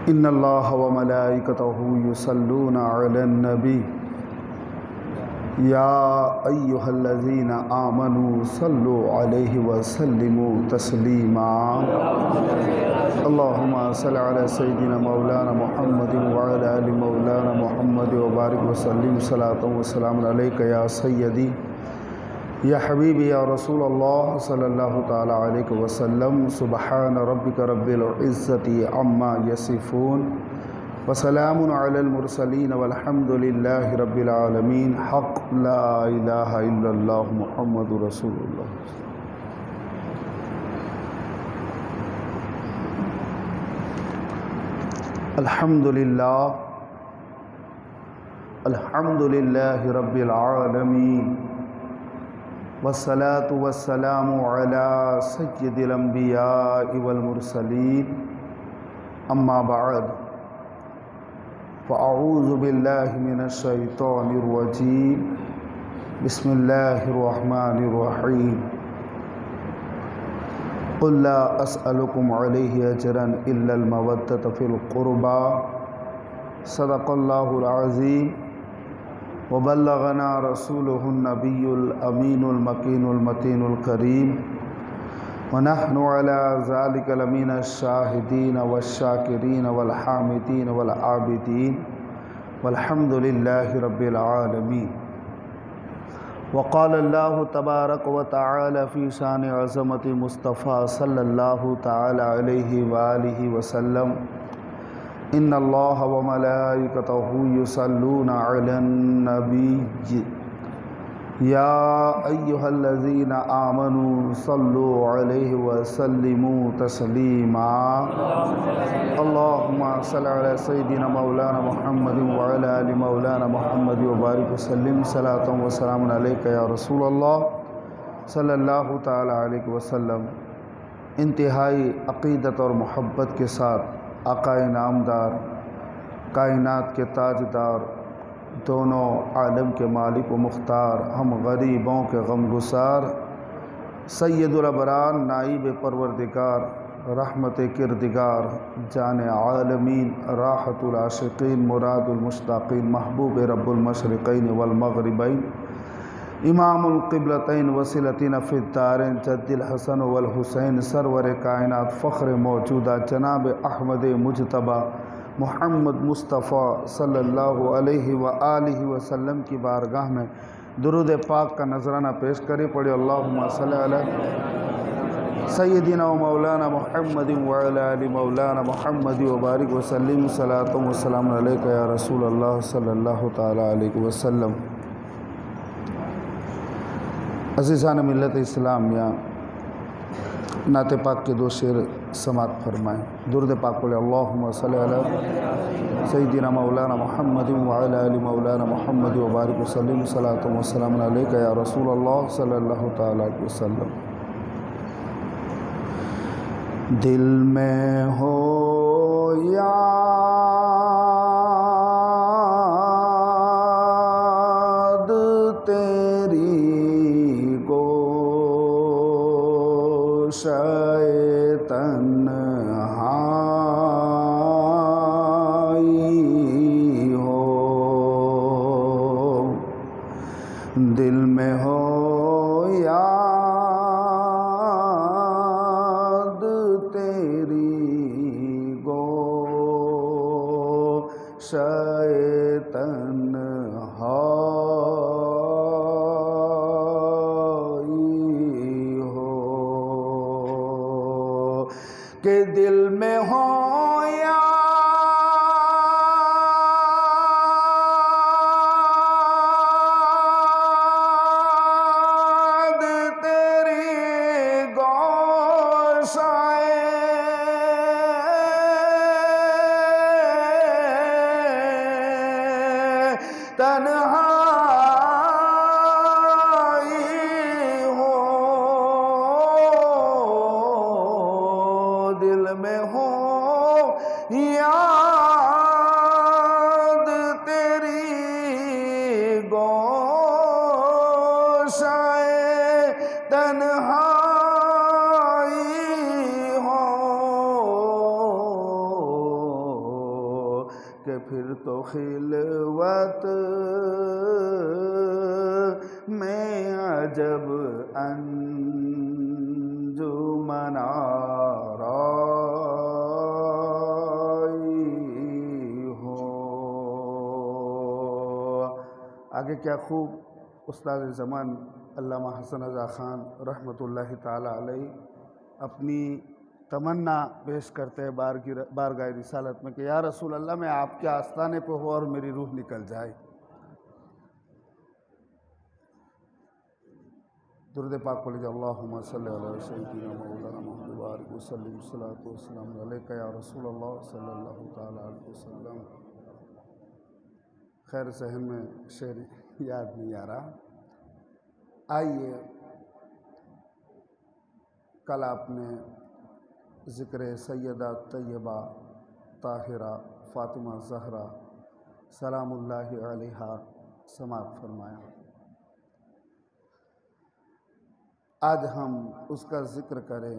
इन्नल्लाह व मलाइकतहु युसल्लूना अलन नबी या अय्युहल्लज़ीना आमनू सल्लु अलैहि व सल्लिमू तस्लीमा। अल्लाहुम्मा सल्लि अला सय्यिदिना मौलाना मुहम्मदिन व अला आलि मौलाना मुहम्मद व बारिक व सल्लिम सलातन व सलाम अलैका या सय्यदी या हबीबी या रसूल अल्लाह सल्लल्लाहु ताला अलैहि वसल्लम। सुबहान रब्बिका रब्बिल इज़्ज़ति अम्मा यसिफून व सलामुन अलल मुरसलीन वल्हम्दुलिल्लाहि रब्बिल आलमीन। हक़ ला इलाहा इल्लल्लाह मुहम्मदुर रसूलुल्लाह। अल्हम्दुलिल्लाह अल्हम्दुलिल्लाहि रब्बिल आलमीन वस्सलातु वस्सलामु अला सय्यिदिल अंबियाइ वल मुरसलीन। अम्मा बअद फ़अऊज़ु बिल्लाहि मिनश शैतानिर रजीम। बिस्मिल्लाहिर रहमानिर रहीम। क़ुल ला अस्अलुकुम अलैहि अजरन इल्लल मवद्दत फ़िल क़ुरबा। सदक़ल्लाहुल अज़ीम व बल्लगना रसूलुहुन नबियुल अमीनुल मकीनुल मतीनुल करीम व नहनु अला ज़ालिका लमिनश शाहिदीन वश्शाकिरीन वल हामिदीन वल आबिदीन वल्हम्दुलिल्लाहि रब्बिल आलमीन। वक़ाल अल्लाहु तबारक व तआला फ़ी शान अज़मति मुस्तफ़ा सल्लल्लाहु तआला अलैहि व आलिहि वसल्लम। इन्नल्लाह व मलाइकतहु युसल्लूना अलन नबी या अय्युहल्लज़ीना आमनू सल्लु अलैहि व सल्लिमू तस्लीमा। अल्लाहुम्मा सल्लि अला सय्यिदिना मौलाना मुहम्मदिन व अला आलि मौलाना मुहम्मद व बारिक व सल्लिम सलातन व सलाम अलैका या रसूल अल्लाह सल्लल्लाहु ताला अलैहि वसल्लम। इंतहाई अक़ीदत और मोहब्बत के साथ आक़ाए नामदार, कायनात के ताजदार, दोनों आलम के मालिक व मुख्तार, हम गरीबों के गमगुसार, सैयदुल अबरार, नाइब परवरदिगार, रहमत किरदिगार, जान आलमीन, राहतुल आशिकीन, मुरादुल मुश्ताकीन, महबूब रब्बुल मशरिक़ैन वल मग़रिबैन, इमामुल क़िबलतैन वसीलतिना फ़िद्दारैन, जद्दिल हसन वल हुसैन, सरवर कायनात, फ़ख्र मौजूदा, जनाब अहमद मुजतबा मुहम्मद मुस्तफ़ा सल्लल्लाहु अलैहि व आलिहि वसल्लम की बारगाह में दुरूद पाक का नजराना पेश करे। पढ़े अल्लाहुम्मा सल्लि अला सय्यिदिना व मौलाना मुहम्मदिन व अला आलि मौलाना मुहम्मद व बारिक व सल्लिम सलातन व सलाम अलैका या रसूल अल्लाह सल्लल्लाहु ताला अलैहि वसल्लम। अज़ीज़ान मिल्लत इस्लामिया, नाते पाक के दो शेर समात फरमाएँ। दुरूद पाक पढ़े अल्लाहुम्मा सल्लि अला सय्यिदिना मौलाना मुहम्मदिन व अला आलि मौलाना मुहम्मद व बारिक व सल्लिम सलातन व सलाम अलैका या रसूल अल्लाह सल्लल्लाहु ताला अलैहि वसल्लम। दिल में हो याद तेरी गोशाए तन्हाई हो, दिल में हो याद तेरी गोशाए तन्हाई हो, के दिल में हो याद तेरी गौशाए तन्हाई हो, दिल में हो याद तेरी गोशाए तन्हाई। कि फिर तो खिलवत में अजब अंजुमन आराई हो। आगे क्या खूब उस्ताद ज़मान अल्लामा हसन रज़ा ख़ान रहमतुल्लाहि ताला अलैहि अपनी तमन्ना पेश करते हैं बारगाह रिसालत में कि या रसूल अल्लाह मैं आपके आस्थाने पे हो और मेरी रूह निकल जाए। दुरूद पाक पढ़िए, अल्लाहुम्मा सल्लि अला सय्यिदिना मौलाना मुहम्मद व आलिहि वसल्लम, सल्लल्लाहु वसल्लम अलैका या रसूलल्लाह सल्लल्लाहु तआला अलैहि वसल्लम। खैर जहन में शेर याद नहीं आ रहा। आइए, कल आपने ज़िक्र सैयदा तैयबा ताहिरा फ़ातिमा ज़हरा सलामुल्लाहि अलैहा समाप्त फरमाया। आज हम उसका ज़िक्र करें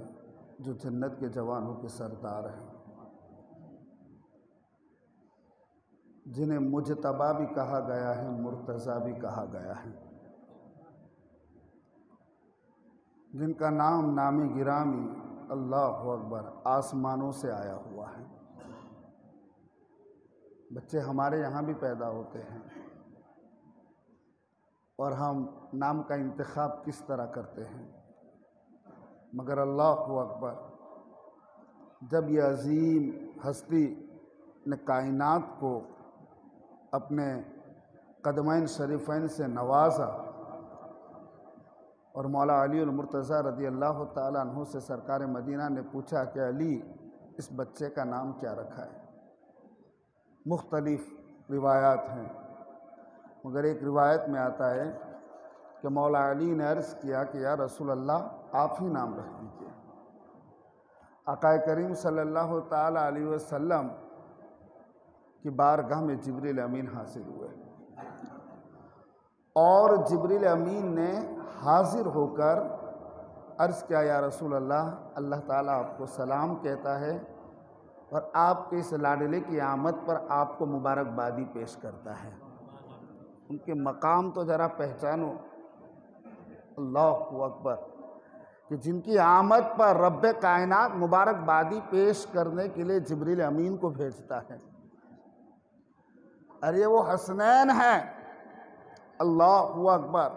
जो जन्नत के जवानों के सरदार हैं, जिन्हें मुजतबा भी कहा गया है, मुर्तज़ा भी कहा गया है, जिनका नाम नामी गिरामी अल्लाहु अकबर आसमानों से आया हुआ है। बच्चे हमारे यहाँ भी पैदा होते हैं और हम नाम का इंतखाब किस तरह करते हैं, मगर अल्लाहु अकबर जब यह अजीम हस्ती ने कायनात को अपने कदमैन शरीफैन से नवाजा और मौला अली मुर्तज़ा रज़ी अल्लाह ताला अन्हु से सरकार मदीना ने पूछा कि अली इस बच्चे का नाम क्या रखा है। मुख्तलिफ रिवायात हैं, मगर एक रिवायत में आता है कि मौला अली ने अर्ज़ किया कि या रसूल अल्लाह आप ही नाम रख दीजिए। आक़ाए करीम सल्लल्लाहु ताला अलैहि वसल्लम की बारगाह में जिब्रील अमीन हाजिर हुए और जिब्रील अमीन ने हाजिर होकर अर्ज़ किया, या रसूल अल्लाह, अल्लाह ताला आपको सलाम कहता है और आपके इस लाडले की आमद पर आपको मुबारकबादी पेश करता है। उनके मकाम तो ज़रा पहचानो, अल्लाहु अकबर, कि जिनकी आमद पर रब्बे कायनात मुबारकबादी पेश करने के लिए जिब्रील अमीन को भेजता है। अरे वो हसनैन है, अल्लाहु अकबर,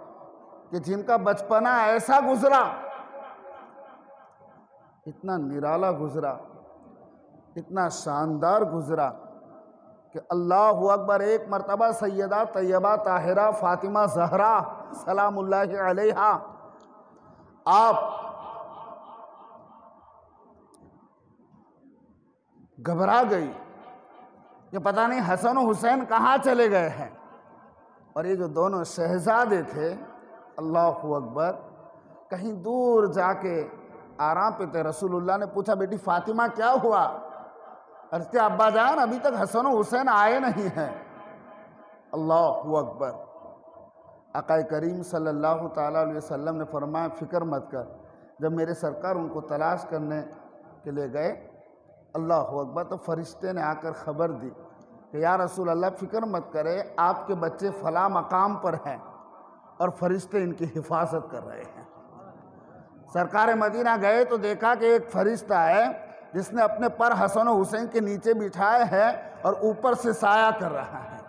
कि जिनका बचपना ऐसा गुजरा, इतना निराला गुजरा, इतना शानदार गुजरा कि अल्लाहु अकबर एक मर्तबा सैयदा तैयबा ताहिरा फ़ातिमा ज़हरा सलामुल्लाहि अलैहा आप घबरा गई कि पता नहीं हसन और हुसैन कहाँ चले गए हैं। और ये जो दोनों शहजादे थे, अल्लाहु अकबर, कहीं दूर जाके आराम पे थे। रसूलुल्लाह ने पूछा, बेटी फ़ातिमा क्या हुआ? अर्ज़ किया, अब्बा जान अभी तक हसन और हुसैन आए नहीं हैं। अल्लाहु अकबर। आक़ाए करीम सल्लल्लाहु ताला अलैहि वसल्लम ने फरमाया, फ़िक्र मत कर। जब मेरे सरकार उनको तलाश करने के लिए गए, अल्लाहु अकबर, तो फरिश्ते ने आकर ख़बर दी कि या रसूल अल्लाह फ़िक्र मत करें, आपके बच्चे फ़ला मकाम पर हैं और फरिश्ते इनकी हिफाजत कर रहे हैं। सरकार मदीना गए तो देखा कि एक फरिश्ता है जिसने अपने पर हसन और हुसैन के नीचे बिठाए हैं और ऊपर से साया कर रहा है।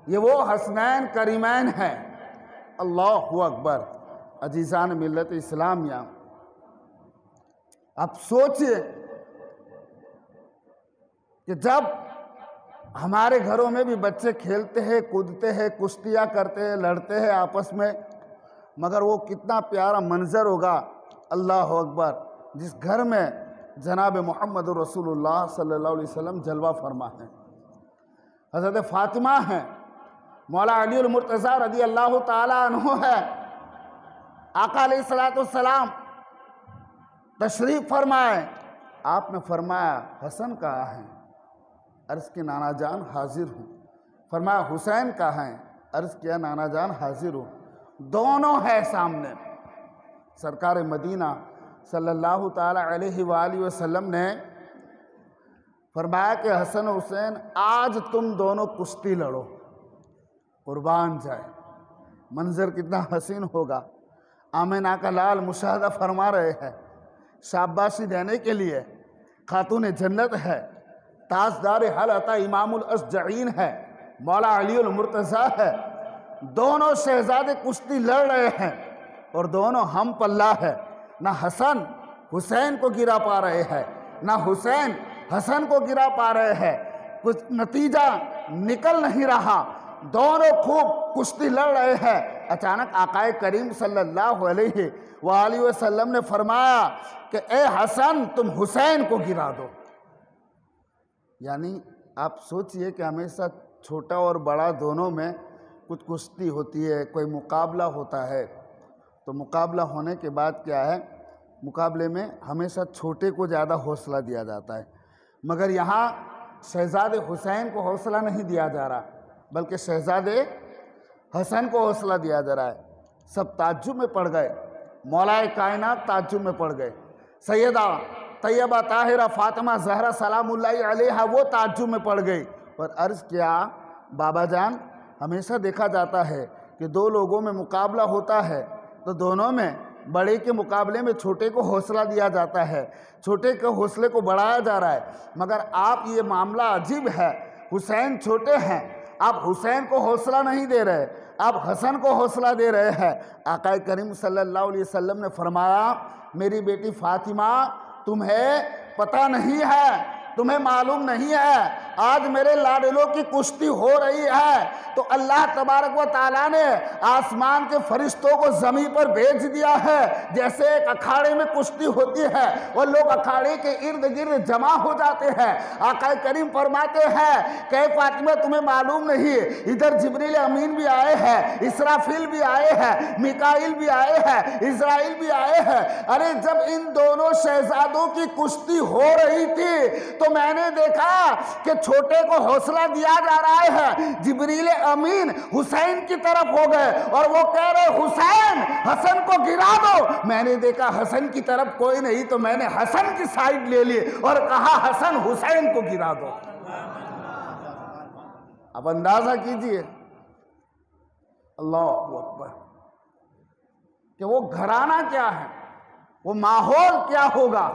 ये वो हसनैन करीमैन हैं। अल्लाहु अकबर। अजीज़ान मिल्लत इस्लामिया, आप सोचिए कि जब हमारे घरों में भी बच्चे खेलते हैं, कूदते हैं, कुश्तियाँ करते हैं, लड़ते हैं आपस में, मगर वो कितना प्यारा मंजर होगा, अल्लाह अकबर, जिस घर में जनाब मोहम्मद रसूलुल्लाह सल्लल्लाहु अलैहि वसल्लम जलवा फरमा है। हज़रत फ़ातिमा हैं, मौला अली मुर्तज़ा रज़ी अल्लाह ताला अन्हु है। आका अलैहिस्सलातु वस्सलाम तशरीफ़ फरमाए, आपने फरमाया हसन कहाँ हैं? अर्ज़ की नाना जान हाजिर हूँ। फरमाया हुसैन कहाँ हैं? अर्ज़ किया नाना जान हाजिर हूँ। दोनों है सामने। सरकार मदीना सल्लल्लाहु ताला अलैहि वसल्लम ने फरमाया कि हसन हुसैन आज तुम दोनों कुश्ती लड़ो, कुर्बान जाए। मंजर कितना हसीन होगा। आमिना का लाल मुशाहदा फरमा रहे हैं, शाबाशी देने के लिए। खातून जन्नत है, ताजदार हलता इमामुल असजईन है, मौला अलीउल मुर्तज़ा है। दोनों शहजादे कुश्ती लड़ रहे हैं और दोनों हम पल्ला है। ना हसन हुसैन को गिरा पा रहे हैं, ना हुसैन हसन को गिरा पा रहे हैं। कुछ नतीजा निकल नहीं रहा, दोनों खूब कुश्ती लड़ रहे हैं। अचानक आकाए करीम सल्लल्लाहु अलैहि वसल्लम ने फरमाया कि ए हसन तुम हुसैन को गिरा दो। यानी आप सोचिए कि हमेशा छोटा और बड़ा दोनों में कुछ कुश्ती होती है, कोई मुकाबला होता है। तो मुकाबला होने के बाद क्या है, मुकाबले में हमेशा छोटे को ज़्यादा हौसला दिया जाता है, मगर यहाँ शहजादे हुसैन को हौसला नहीं दिया जा रहा, बल्कि शहजादे हसन को हौसला दिया जा रहा है। सब ताज्जुब में पड़ गए, मौलाए कायनात ताज्जुब में पड़ गए। सैयदा तैयबा ताहिरा फातिमा ज़हरा सलामुल्लाहि अलैहा वो ताज्जुब में पड़ गई और अर्ज़ किया, बाबा जान हमेशा देखा जाता है कि दो लोगों में मुकाबला होता है तो दोनों में बड़े के मुकाबले में छोटे को हौसला दिया जाता है, छोटे के हौसले को बढ़ाया जा रहा है। मगर आप ये मामला अजीब है, हुसैन छोटे हैं, आप हुसैन को हौसला नहीं दे रहे, आप हसन को हौसला दे रहे हैं। आका करीम सल्लल्लाहु अलैहि वसल्लम ने फरमाया, मेरी बेटी फातिमा तुम्हें पता नहीं है, तुम्हें मालूम नहीं है, आज मेरे लाडलों की कुश्ती हो रही है तो अल्लाह तबारक व ताला ने आसमान के फरिश्तों को ज़मीन पर भेज दिया है। जैसे एक अखाड़े में कुश्ती होती है और लोग अखाड़े के इर्द गिर्द जमा हो जाते हैं। आका करीम फरमाते हैं कि फातिमा तुम्हें मालूम नहीं, इधर जिब्रील अमीन भी आए हैं, इसराफिल भी आए हैं, मिकाइल भी आए हैं, इज़राइल भी आए हैं। अरे जब इन दोनों शहजादों की कुश्ती हो रही थी तो मैंने देखा कि छोटे को हौसला दिया जा रहा है, जिब्रील अमीन हुसैन की तरफ हो गए और वो कह रहे हुसैन हसन को गिरा दो। मैंने देखा हसन की तरफ कोई नहीं तो मैंने हसन की साइड ले ली और कहा हसन हुसैन को गिरा दो। अब अंदाजा कीजिए अल्लाह अकबर कि वो घराना क्या है, वो माहौल क्या होगा।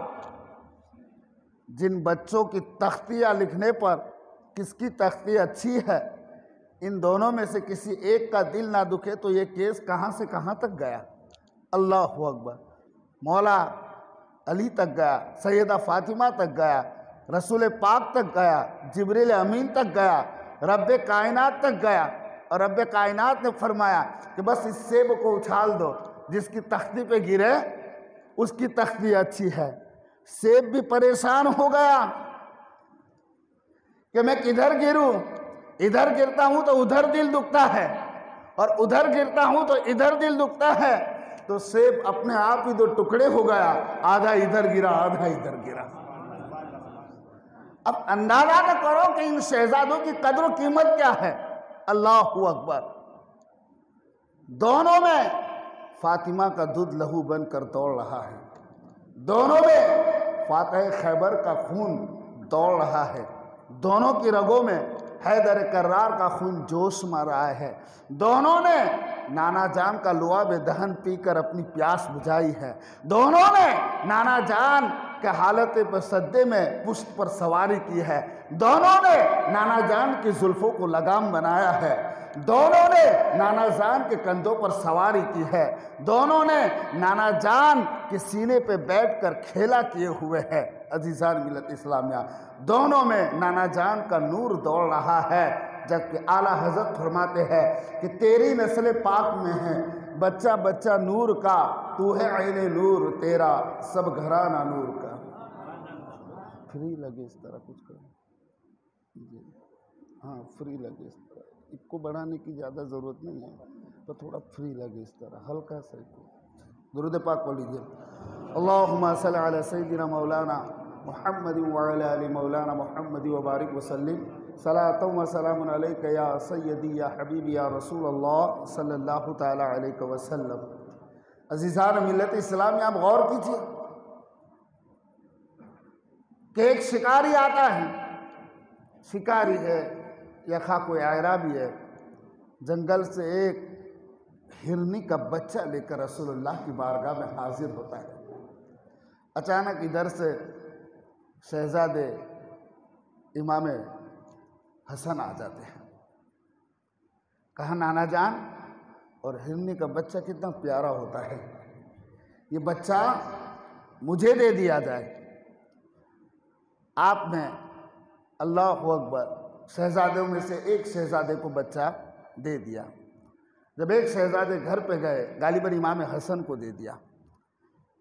जिन बच्चों की तख्तियाँ लिखने पर किसकी तख्ती अच्छी है, इन दोनों में से किसी एक का दिल ना दुखे तो ये केस कहाँ से कहाँ तक गया। अल्लाह अकबर, मौला अली तक गया, सैयदा फातिमा तक गया, रसूल पाक तक गया, जिब्रील अमीन तक गया, रब्बे कायनात तक गया। और रब्बे कायनात ने फरमाया कि बस इस सेब को उछाल दो, जिसकी तख्ती पे गिरे उसकी तख्ती अच्छी है। सेब भी परेशान हो गया कि मैं किधर गिरूं, इधर गिरता हूं तो उधर दिल दुखता है और उधर गिरता हूं तो इधर दिल दुखता है। तो सेब अपने आप ही दो टुकड़े हो गया, आधा इधर गिरा आधा इधर गिरा। अब अंदाजा तो करो कि इन शहजादों की कद्र कीमत क्या है। अल्लाह अकबर, दोनों में फातिमा का दूध लहू बनकर दौड़ रहा है, दोनों में फातह खैबर का खून दौड़ रहा है, दोनों की रगों में हैदर कर्रार का खून जोश मार रहा है। दोनों ने नाना जान का लुआब दहन पीकर अपनी प्यास बुझाई है। दोनों ने नाना जान के हालत पर सद्दे में पुष्ट पर सवारी की है। दोनों ने नाना जान की जुल्फों को लगाम बनाया है। दोनों ने नाना जान के कंधों पर सवारी की है। दोनों ने नाना जान के सीने पे बैठकर खेला किए हुए है। अजीजान मिलत इस्लामिया, दोनों में नाना जान का नूर दौड़ रहा है। जबकि आला हजरत फरमाते हैं कि तेरी नस्ल पाक में है बच्चा बच्चा नूर का, तू है ऐने नूर तेरा सब घराना नूर का। फ्री लगे इस तरह कुछ करें, हाँ फ्री लगे इस तरह, इसको बढ़ाने की ज़्यादा ज़रूरत नहीं है, तो थोड़ा फ्री लगे इस तरह, हल्का सा दुरूद पाक पढ़ लीजिए। अल्लाहुम्मा सल्ली अला सय्यिदिना मौलाना मुहम्मद व अला आलि मौलाना मुहम्मद व बारिक वसल्लिम सलातun व सलामुन अलैका या सय्यदी या हबीबी या रसूल अल्लाह सल्लल्लाहु तआला अलैहि वसल्लम। अज़ीज़ान मिल्लत इस्लाम में आप गौर कीजिए कि एक शिकारी आता है शिकारी है या खा कोई आयराबी है, जंगल से एक हिरनी का बच्चा लेकर रसूलुल्लाह की बारगाह में हाजिर होता है। अचानक इधर से शहजादे इमाम हसन आ जाते हैं। कहा नाना जान, और हिरनी का बच्चा कितना प्यारा होता है, ये बच्चा मुझे दे दिया जाए। आपने अल्लाहु अकबर शहजादों में से एक शहजादे को बच्चा दे दिया। जब एक शहजादे घर पे गए, गालिबन इमाम हसन को दे दिया।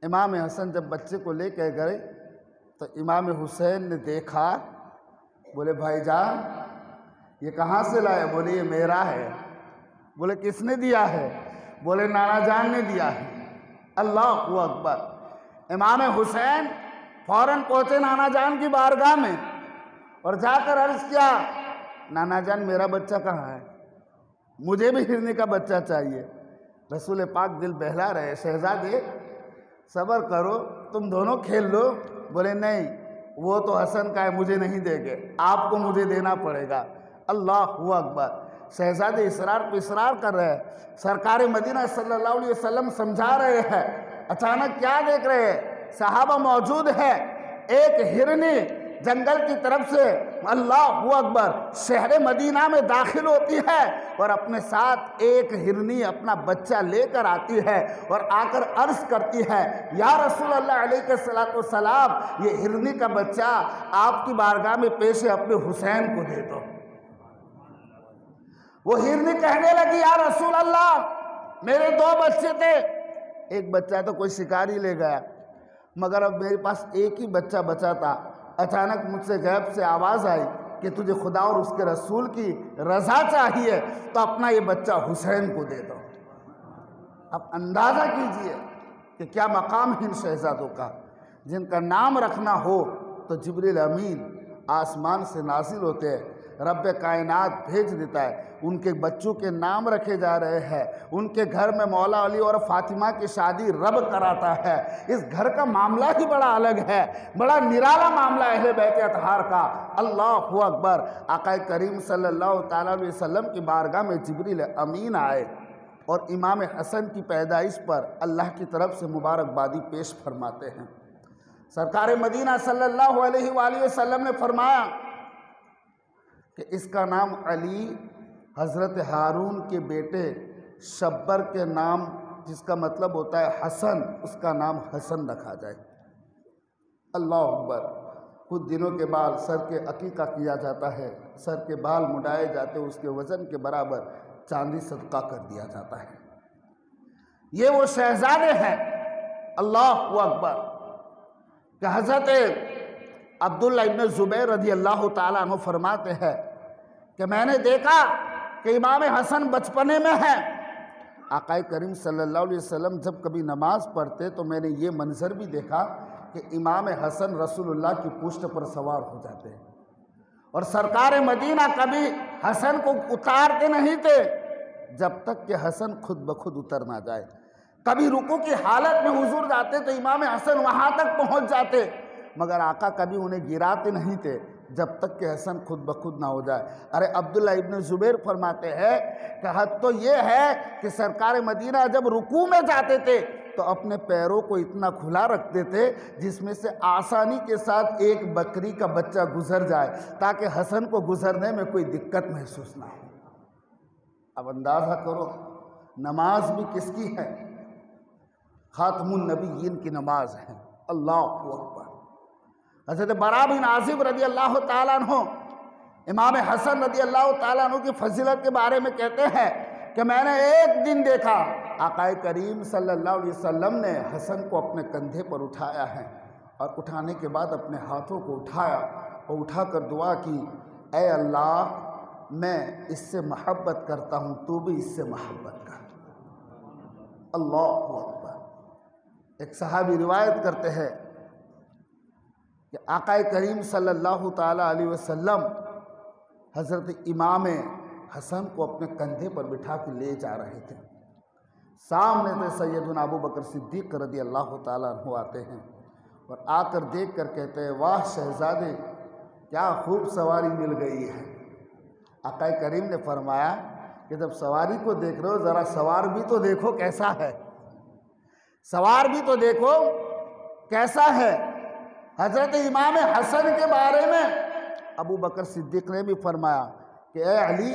इमाम हसन जब बच्चे को लेकर गए तो इमाम हुसैन ने देखा, बोले भाईजान ये कहाँ से लाए? बोले ये मेरा है। बोले किसने दिया है? बोले नाना जान ने दिया है। अल्लाहु अकबर। इमाम हुसैन फौरन पहुँचे नाना जान की बारगाह में और जाकर अर्ज किया, नाना जान मेरा बच्चा कहाँ है? मुझे भी हिरनी का बच्चा चाहिए। रसूल पाक दिल बहला रहे, शहजादे सब्र करो, तुम दोनों खेल लो। बोले नहीं, वो तो हसन का है, मुझे नहीं देंगे, आपको मुझे देना पड़ेगा। अल्लाहु अकबर। शहजादे इसरार पे इसरार कर रहे हैं। सरकार मदीना सल्लल्लाहु अलैहि वसल्लम समझा रहे हैं। अचानक क्या देख रहे हैं? सहाबा मौजूद है। एक हिरनी जंगल की तरफ से अल्लाहु अकबर शहर मदीना में दाखिल होती है और अपने साथ एक हिरनी अपना बच्चा लेकर आती है और आकर अर्ज करती है, या रसूल अल्लाह अलैहि सलाम, ये हिरनी का बच्चा आपकी बारगाह में पेश है, अपने हुसैन को दे दो। वो हिरनी कहने लगी, या रसूल अल्लाह मेरे दो बच्चे थे, एक बच्चा तो कोई शिकारी ले गया, मगर अब मेरे पास एक ही बच्चा बचा था। अचानक मुझसे गैब से आवाज़ आई कि तुझे खुदा और उसके रसूल की रज़ा चाहिए, तो अपना ये बच्चा हुसैन को दे दो। अब अंदाज़ा कीजिए कि क्या मकाम है इन शहजादों का, जिनका नाम रखना हो तो जिब्रील अमीन आसमान से नाजिल होते हैं, रब कायनात भेज देता है, उनके बच्चों के नाम रखे जा रहे हैं, उनके घर में मौला अली और फातिमा की शादी रब कराता है। इस घर का मामला ही बड़ा अलग है, बड़ा निराला मामला है अहले बैत अतहार का। अल्लाहु अकबर। आका करीम सल्लल्लाहु ताला अलैहि वसल्लम की बारगाह में जिब्रील अमीन आए और इमाम हसन की पैदाइश पर अल्लाह की तरफ से मुबारकबादी पेश फरमाते हैं। सरकार मदीना सल्लल्लाहु अलैहि वसल्लम ने फरमाया कि इसका नाम अली हज़रत हारून के बेटे शब्बर के नाम, जिसका मतलब होता है हसन, उसका नाम हसन रखा जाए। अल्लाह अकबर। कुछ दिनों के बाद सर के अकीका किया जाता है, सर के बाल मुड़ाए जाते, उसके वज़न के बराबर चांदी सदका कर दिया जाता है। ये वो शहजादे हैं। अल्लाह अकबर। कि हज़रत अब्दुल्ला इब्न ज़ुबैर रज़ी अल्लाह ताला अन्हु फरमाते हैं कि मैंने देखा कि इमाम हसन बचपने में है। आका करीम सल्लल्लाहु अलैहि वसल्लम जब कभी नमाज पढ़ते तो मैंने ये मंजर भी देखा कि इमाम हसन रसूलुल्लाह की पुष्ट पर सवार हो जाते हैं और सरकार मदीना कभी हसन को उतारते नहीं थे जब तक कि हसन खुद ब खुद उतर ना जाए। कभी रुकू की हालत में हुजूर जाते तो इमाम हसन वहाँ तक पहुँच जाते, मगर आका कभी उन्हें गिराते नहीं थे जब तक कि हसन खुद ब खुद ना हो जाए। अरे अब्दुल्ला इब्न ज़ुबैर फरमाते हैं कि हद तो ये है कि सरकार मदीना जब रुकू में जाते थे तो अपने पैरों को इतना खुला रखते थे जिसमें से आसानी के साथ एक बकरी का बच्चा गुजर जाए ताकि हसन को गुजरने में कोई दिक्कत महसूस ना हो। अब अंदाज़ा करो नमाज भी किसकी है? खातमुन नबीयीन की नमाज है। अल्लाहु अकबर। हज़रत बरा बिन आज़िब रज़ी अल्लाह ताला अन्हु इमाम हसन रज़ी अल्लाह ताला अन्हु की फजीलत के बारे में कहते हैं कि मैंने एक दिन देखा आका करीम सल्लल्लाहु अलैहि वसल्लम ने हसन को अपने कंधे पर उठाया है और उठाने के बाद अपने हाथों को उठाया और उठाकर दुआ की, ऐ अल्लाह मैं इससे मोहब्बत करता हूँ, तू भी इससे मोहब्बत कर। अल्लाहु अकबर। एक सहाबी रिवायत करते हैं कि आका करीम सल्लल्लाहु ताला अलैहि वसल्लम हज़रत इमाम हसन को अपने कंधे पर बिठा के ले जा रहे थे। सामने से सैयदुना अबू बकर सिद्दीक़ रज़ी अल्लाह ताला अन्हु आते हैं और आकर देख कर कहते हैं, वाह शहजादे, क्या खूब सवारी मिल गई है। आका करीम ने फरमाया कि जब सवारी को देख रहे हो ज़रा सवार भी तो देखो कैसा है, सवार भी तो देखो कैसा है। हज़रत इमाम हसन के बारे में अबू बकर सिद्दीक़ ने भी फरमाया कि ए अली,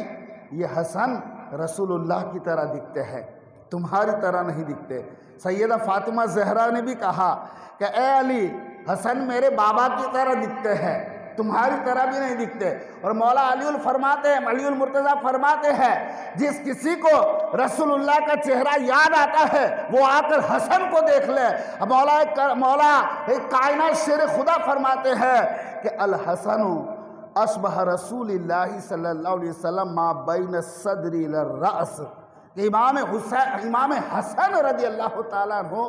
ये हसन रसूलुल्लाह की तरह दिखते हैं, तुम्हारी तरह नहीं दिखते। सैयदा फातिमा ज़हरा ने भी कहा कि ए अली, हसन मेरे बाबा की तरह दिखते हैं, तुम्हारी तरह भी नहीं दिखते। और मौला अलीउल फरमाते हैं, अलीउल मुर्तज़ा फरमाते हैं, जिस किसी को रसूलुल्लाह का चेहरा याद आता है वो आकर हसन को देख ले। मौला एक कायनात शेर खुदा फरमाते हैं कि अल हसनु अशबह रसूलिल्लाह सल्लल्लाहु अलैहि वसल्लम मा बैन सदरी ल रअस। इमाम हसन रज़ी अल्लाह ताला अन्हु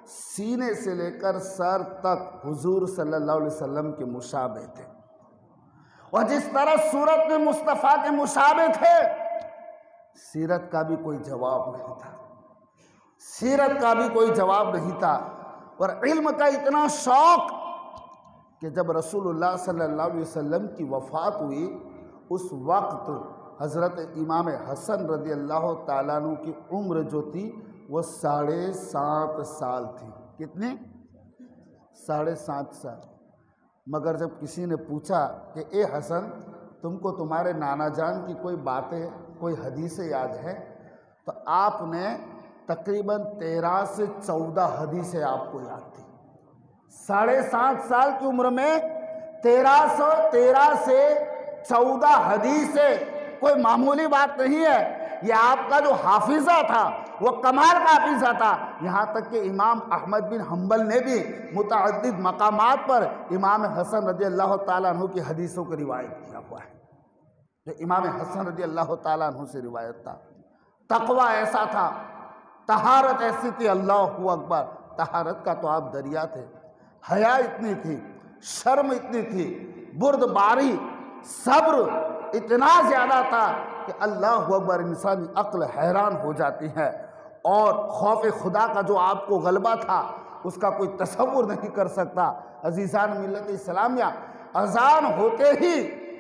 सीने से लेकर सर तक हुजूर सल्लल्लाहु अलैहि वसल्लम के मुशाबे थे। और जिस तरह सूरत में मुस्तफ़ा के मुशाबे थे, सीरत का भी कोई जवाब नहीं था, सीरत का भी कोई जवाब नहीं था। और इल्म का इतना शौक़ कि जब रसूलुल्लाह सल्लल्लाहु अलैहि वसल्लम की वफ़ात हुई उस वक्त हज़रत इमाम हसन रज़ी अल्लाह ताला अन्हु की उम्र जो थी वो 7.5 साल थी। कितनी? 7.5 साल। मगर जब किसी ने पूछा कि ए हसन, तुमको तुम्हारे नाना जान की कोई बातें, कोई हदीसें याद है, तो आपने तकरीबन 13 से 14 हदीसें आपको याद थी। 7.5 साल की उम्र में 13 से 14 हदीसें कोई मामूली बात नहीं है। यह आपका जो हाफिज़ा था वो कमाल का हाफिज़ा था। यहाँ तक कि इमाम अहमद बिन हम्बल ने भी मुतअद्दिद मकामात पर इमाम हसन रज़ी अल्लाह ताला अन्हु की हदीसों को रिवायत किया हुआ है। तो इमाम हसन रज़ी अल्लाह ताला अन्हु से रिवायत था। तक़वा ऐसा था, तहारत ऐसी थी, अल्लाहु अकबर। तहारत का तो आप दरिया थे, हया इतनी थी, शर्म इतनी थी, बुर्दबारी, सब्र इतना ज़्यादा था कि अल्लाहु अकबर, इंसानी अक्ल हैरान हो जाती है। और खौफ खुदा का जो आपको गलबा था उसका कोई तसव्वुर नहीं कर सकता। अजीज़ान मिल्लत इस्लामिया, अजान होते ही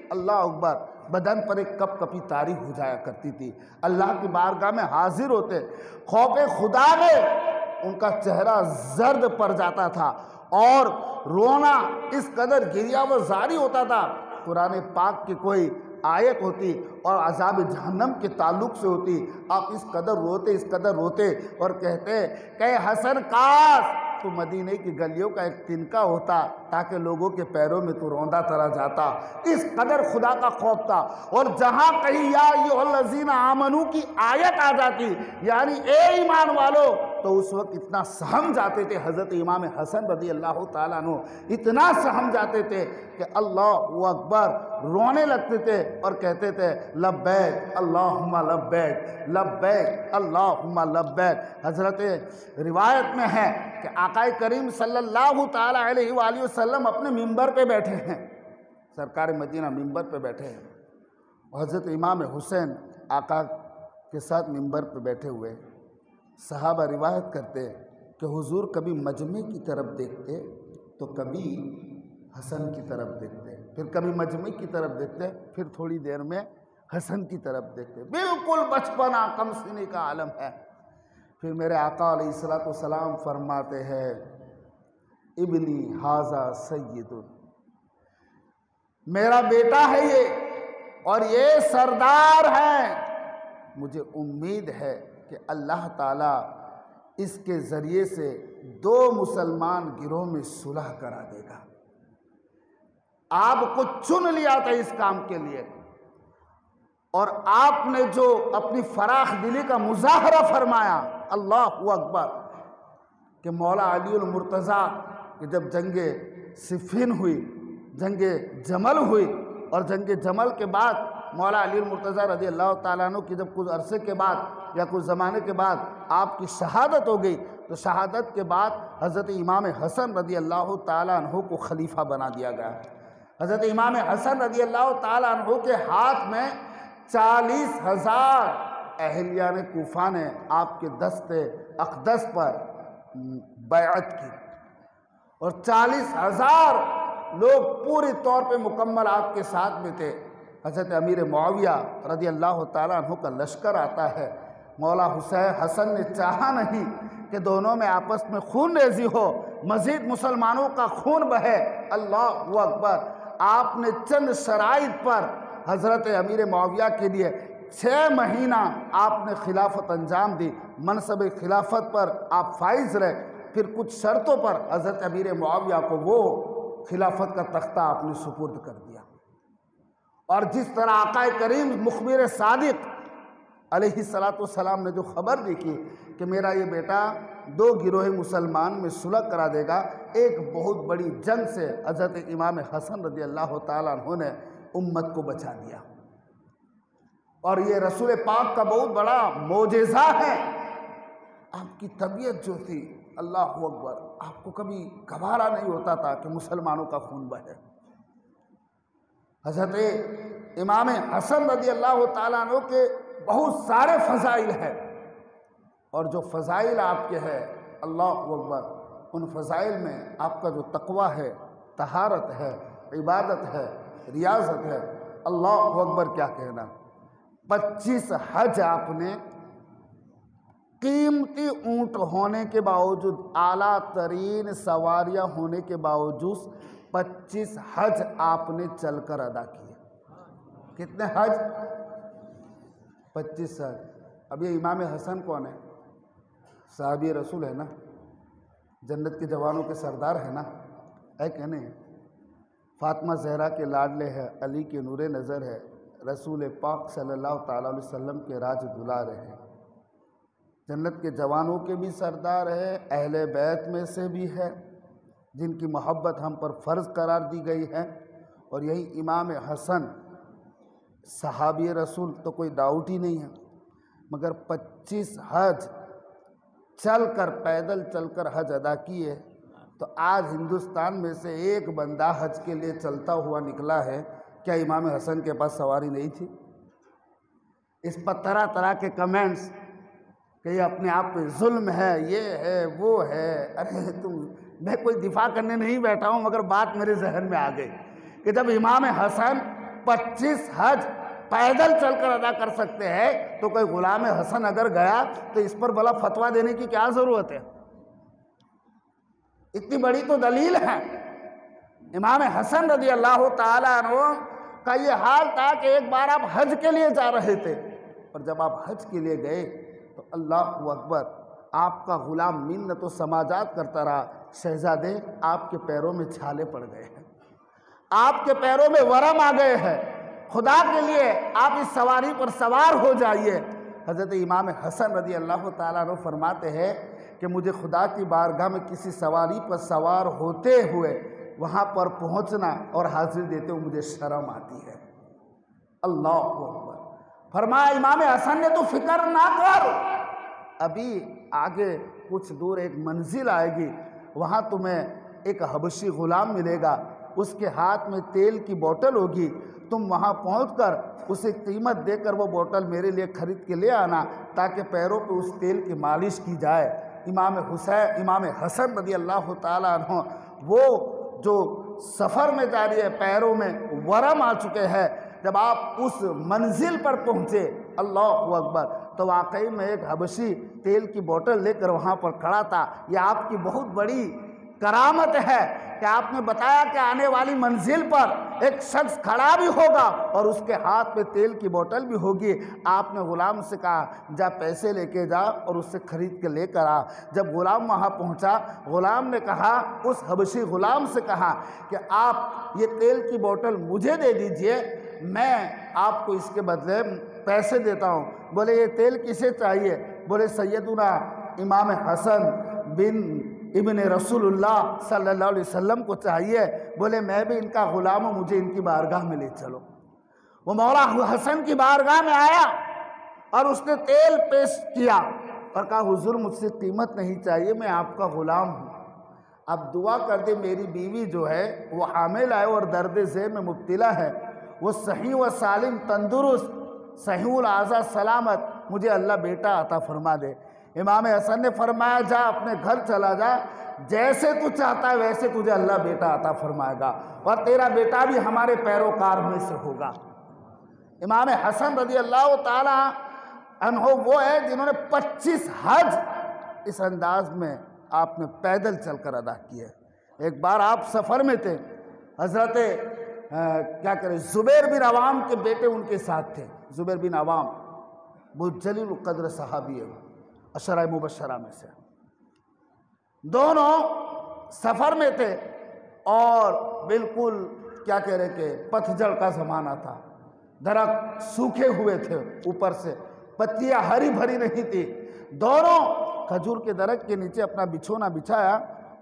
अल्लाह अकबर बदन पर एक कप कपी तारी हो जाया करती थी। अल्लाह की बारगाह में हाजिर होते, खौफ खुदा में उनका चेहरा जर्द पड़ जाता था और रोना इस कदर गिरिया व जारी होता था। कुरान पाक की कोई आयत होती और अज़ाब जहन्नम के ताल्लुक़ से होती, आप इस कदर रोते और कहते कि हसन, काश तो मदीने की गलियों का एक तिनका होता ताकि लोगों के पैरों में तो रौंदा तरा जाता। इस कदर खुदा का खौफ था। और जहाँ कहीं या अय्युहल्लज़ीना आमनू की आयत आ जाती, यानी ए ईमान वालो, तो उस वक्त इतना सहम जाते थे। हज़रत इमाम हसन रज़ी अल्लाह ताला अन्हु इतना सहम जाते थे कि अल्लाहु अकबर, रोने लगते थे और कहते थे लब्बैक अल्लाहुम्मा लब्बैक, लब्बैक अल्लाहुम्मा लब्बैक। हज़रत रिवायत में है कि आक़ाए करीम सल्लल्लाहु ताला अलैहि वसल्लम अपने मिंबर पे बैठे हैं, सरकार मदीना मिंबर पे बैठे हैं। हज़रत इमाम हुसैन आका के साथ मिंबर पे बैठे हुए। सहाबा रिवायत करते कि हुजूर कभी मजमे की तरफ देखते तो कभी हसन की तरफ देखते, फिर कभी मजमे की तरफ देखते, फिर थोड़ी देर में हसन की तरफ देखते। बिल्कुल बचपना कमसिनी का आलम है। फिर मेरे आका अलैहिस्सलातु वस्सलाम फरमाते हैं, इब्नी हाजा सय्यदुन, मेरा बेटा है ये और ये सरदार है। मुझे उम्मीद है कि अल्लाह ताला इसके ज़रिए से 2 मुसलमान गिरोह में सुलह करा देगा। आपको चुन लिया था इस काम के लिए और आपने जो अपनी फराख दिली का मुजाहरा फरमाया, अल्लाहु अकबर, कि मौला अलीउल मुर्तज़ा कि जब जंगे सिफ़ीन हुई, जंगे जमल हुई और जंगे जमल के बाद मौला अलीउल मुर्तज़ा रज़ी अल्लाह ताला अन्हु की जब कुछ अरसे के बाद या कुछ ज़माने के बाद आपकी शहादत हो गई, तो शहादत के बाद हज़रत इमाम हसन रज़ी अल्लाह ताला अन्हु को खलीफा बना दिया गया। हज़रत इमाम हसन रज़ी अल्लाह ताला अन्हु के हाथ में 40,000 अहलिया ने कूफा ने आपके दस्ते अक़दस पर बैअत की और 40,000 लोग पूरी तौर पे मुकम्मल आपके साथ में थे। हज़रत अमीर मुआविया रज़ी अल्लाह ताला अन्हु का लश्कर आता है। मौला हुसैन हसन ने चाहा नहीं कि दोनों में आपस में खून रेजी हो, मज़ीद मुसलमानों का खून बहे। अल्लाहु अकबर। आपने चंद शराइत पर हज़रत अमीर मुआविया के लिए 6 महीना आपने खिलाफत अंजाम दी, मनसब खिलाफत पर आप फाइज रहे। फिर कुछ शर्तों पर हज़रत अमीर मुआविया को वो खिलाफत का तख्ता आपने सुपुर्द कर दिया। और जिस तरह आक़ाए करीम मुखबिर सादिक अलैहिस्सलातु वस्सलाम ने जो खबर देखी कि मेरा ये बेटा 2 गिरोह मुसलमान में सुलह करा देगा, एक बहुत बड़ी जंग से हज़रत इमाम हसन रज़ी अल्लाह ताला अन्हु ने उम्मत को बचा दिया। और ये रसूल पाक का बहुत बड़ा मोजेज़ा है। आपकी तबीयत जो थी, अल्लाहु अकबर, आपको कभी गवारा नहीं होता था कि मुसलमानों का खून बहे। हज़रत इमाम हसन रज़ी अल्लाह ताला अन्हु के बहुत सारे फ़ज़ाइल हैं, और जो फ़ज़ाइल आपके हैं, अल्लाहु अकबर, उन फ़ज़ाइल में आपका जो तक़वा है, तहारत है, इबादत है, रियाज़त है, अल्लाहु अकबर क्या कहना। 25 हज आपने कीमती ऊँट होने के बावजूद, आला तरीन सवारियाँ होने के बावजूद 25 हज आपने चलकर अदा किए। कितने हज? 25 हज। अब ये इमाम हसन कौन है? साहबी रसूल है ना, जन्नत के जवानों के सरदार है ना, है कि नहीं? फातिमा ज़हरा के लाडले हैं, अली के नूरे नज़र है, रसूल पाक सल्लल्लाहु ताला अलैहि वसल्लम के राज दुलारे हैं, जन्नत के जवानों के भी सरदार है, अहले बैत में से भी है, जिनकी मोहब्बत हम पर फ़र्ज़ करार दी गई है। और यही इमाम हसन सहाबी रसूल, तो कोई डाउट ही नहीं है। मगर 25 हज चलकर, पैदल चलकर हज अदा किए। तो आज हिंदुस्तान में से एक बंदा हज के लिए चलता हुआ निकला है, क्या इमाम हसन के पास सवारी नहीं थी? इस पर तरह तरह के कमेंट्स कि ये अपने आप पे जुल्म है, ये है, वो है। अरे मैं कोई दिफा करने नहीं बैठा हूँ, मगर बात मेरे जहन में आ गई कि जब इमाम हसन 25 हज पैदल चलकर अदा कर सकते हैं, तो कोई गुलाम हसन अगर गया तो इस पर भला फतवा देने की क्या ज़रूरत है? इतनी बड़ी तो दलील है। इमाम हसन रज़ी अल्लाह ताला अन्हु का ये हाल था कि एक बार आप हज के लिए जा रहे थे, और जब आप हज के लिए गए तो अल्लाहु अकबर, आपका गुलाम मिन्नत तो समाजात करता रहा, शहजादे आपके पैरों में छाले पड़ गए हैं, आपके पैरों में वरम आ गए हैं, खुदा के लिए आप इस सवारी पर सवार हो जाइए। हज़रत इमाम हसन रज़ी अल्लाह ताला अन्हु फरमाते हैं कि मुझे खुदा की बारगाह में किसी सवारी पर सवार होते हुए वहाँ पर पहुँचना और हाजिर देते हुए मुझे शर्म आती है। अल्लाहु अकबर। फरमाया इमाम हसन ने, तो फिक्र ना कर, अभी आगे कुछ दूर एक मंजिल आएगी, वहाँ तुम्हें एक हबशी गुलाम मिलेगा, उसके हाथ में तेल की बोतल होगी, तुम वहाँ पहुंचकर उसे कीमत देकर वो बोतल मेरे लिए ख़रीद के ले आना, ताकि पैरों पे उस तेल की मालिश की जाए। इमाम हसन रज़ी अल्लाह ताला अन्हु वो जो सफ़र में जा रही है, पैरों में वरम आ चुके हैं, जब आप उस मंजिल पर पहुँचे, अल्लाहु अकबर, तो वाकई में एक हबशी तेल की बोतल लेकर वहाँ पर खड़ा था। यह आपकी बहुत बड़ी करामत है कि आपने बताया कि आने वाली मंजिल पर एक शख्स खड़ा भी होगा और उसके हाथ में तेल की बोतल भी होगी। आपने गुलाम से कहा, जा पैसे लेके जा और उससे ख़रीद के लेकर आ। जब गुलाम वहाँ पहुँचा, गुलाम ने कहा, उस हबशी गुलाम से कहा कि आप ये तेल की बोतल मुझे दे दीजिए, मैं आपको इसके बदले पैसे देता हूँ। बोले ये तेल किसे चाहिए? बोले सैयदुना इमाम हसन बिन इब्न रसूलुल्लाह सल्लल्लाहु अलैहि वसल्लम को चाहिए। बोले मैं भी इनका गुलाम हूँ, मुझे इनकी बारगाह में ले चलो। वो मौला हसन की बारगाह में आया और उसने तेल पेश किया और कहा, हुजूर मुझसे कीमत नहीं चाहिए, मैं आपका गुलाम हूँ, आप दुआ कर दे मेरी बीवी जो है वो हामिल है और दर्द ज़ेह में मुब्तला है, वो सही व सालिम तंदुरुस्त, सहीउल आज़ा सलामत, मुझे अल्लाह बेटा अता फरमा दे। इमाम हसन ने फरमाया जा अपने घर चला जा, जैसे तू चाहता है वैसे तुझे अल्लाह बेटा अता फरमाएगा और तेरा बेटा भी हमारे पैरोकार में से होगा। इमाम हसन रज़ी अल्लाह ताला अन्हो वो है जिन्होंने 25 हज इस अंदाज में आपने पैदल चलकर अदा किए। एक बार आप सफ़र में थे, हज़रत क्या करें ज़ुबैर बिन अवाम के बेटे उनके साथ थे। ज़ुबैर बिन अवाम बहुत जलील क़द्र सहाबी है, अशरा मुबशरा में से। दोनों सफ़र में थे और बिल्कुल क्या कह रहे कि पतझड़ का ज़माना था, दरख्त सूखे हुए थे, ऊपर से पत्तियां हरी भरी नहीं थी। दोनों खजूर के दरख्त के नीचे अपना बिछोना बिछाया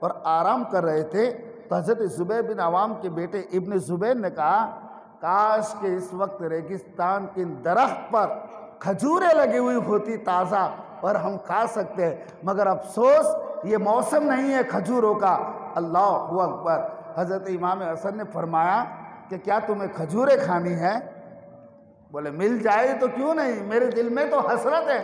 और आराम कर रहे थे। तो हज़रत ज़ुबैर बिन अवाम के बेटे इब्न ज़ुबैर ने कहा, काश के इस वक्त रेगिस्तान के दरख्त पर खजूरें लगी हुई होती ताज़ा और हम खा सकते हैं, मगर अफसोस ये मौसम नहीं है खजूरों का। अल्लाहु अकबर। हज़रत इमाम हसन ने फरमाया कि क्या तुम्हें खजूरें खानी है? बोले मिल जाए तो क्यों नहीं, मेरे दिल में तो हसरत है,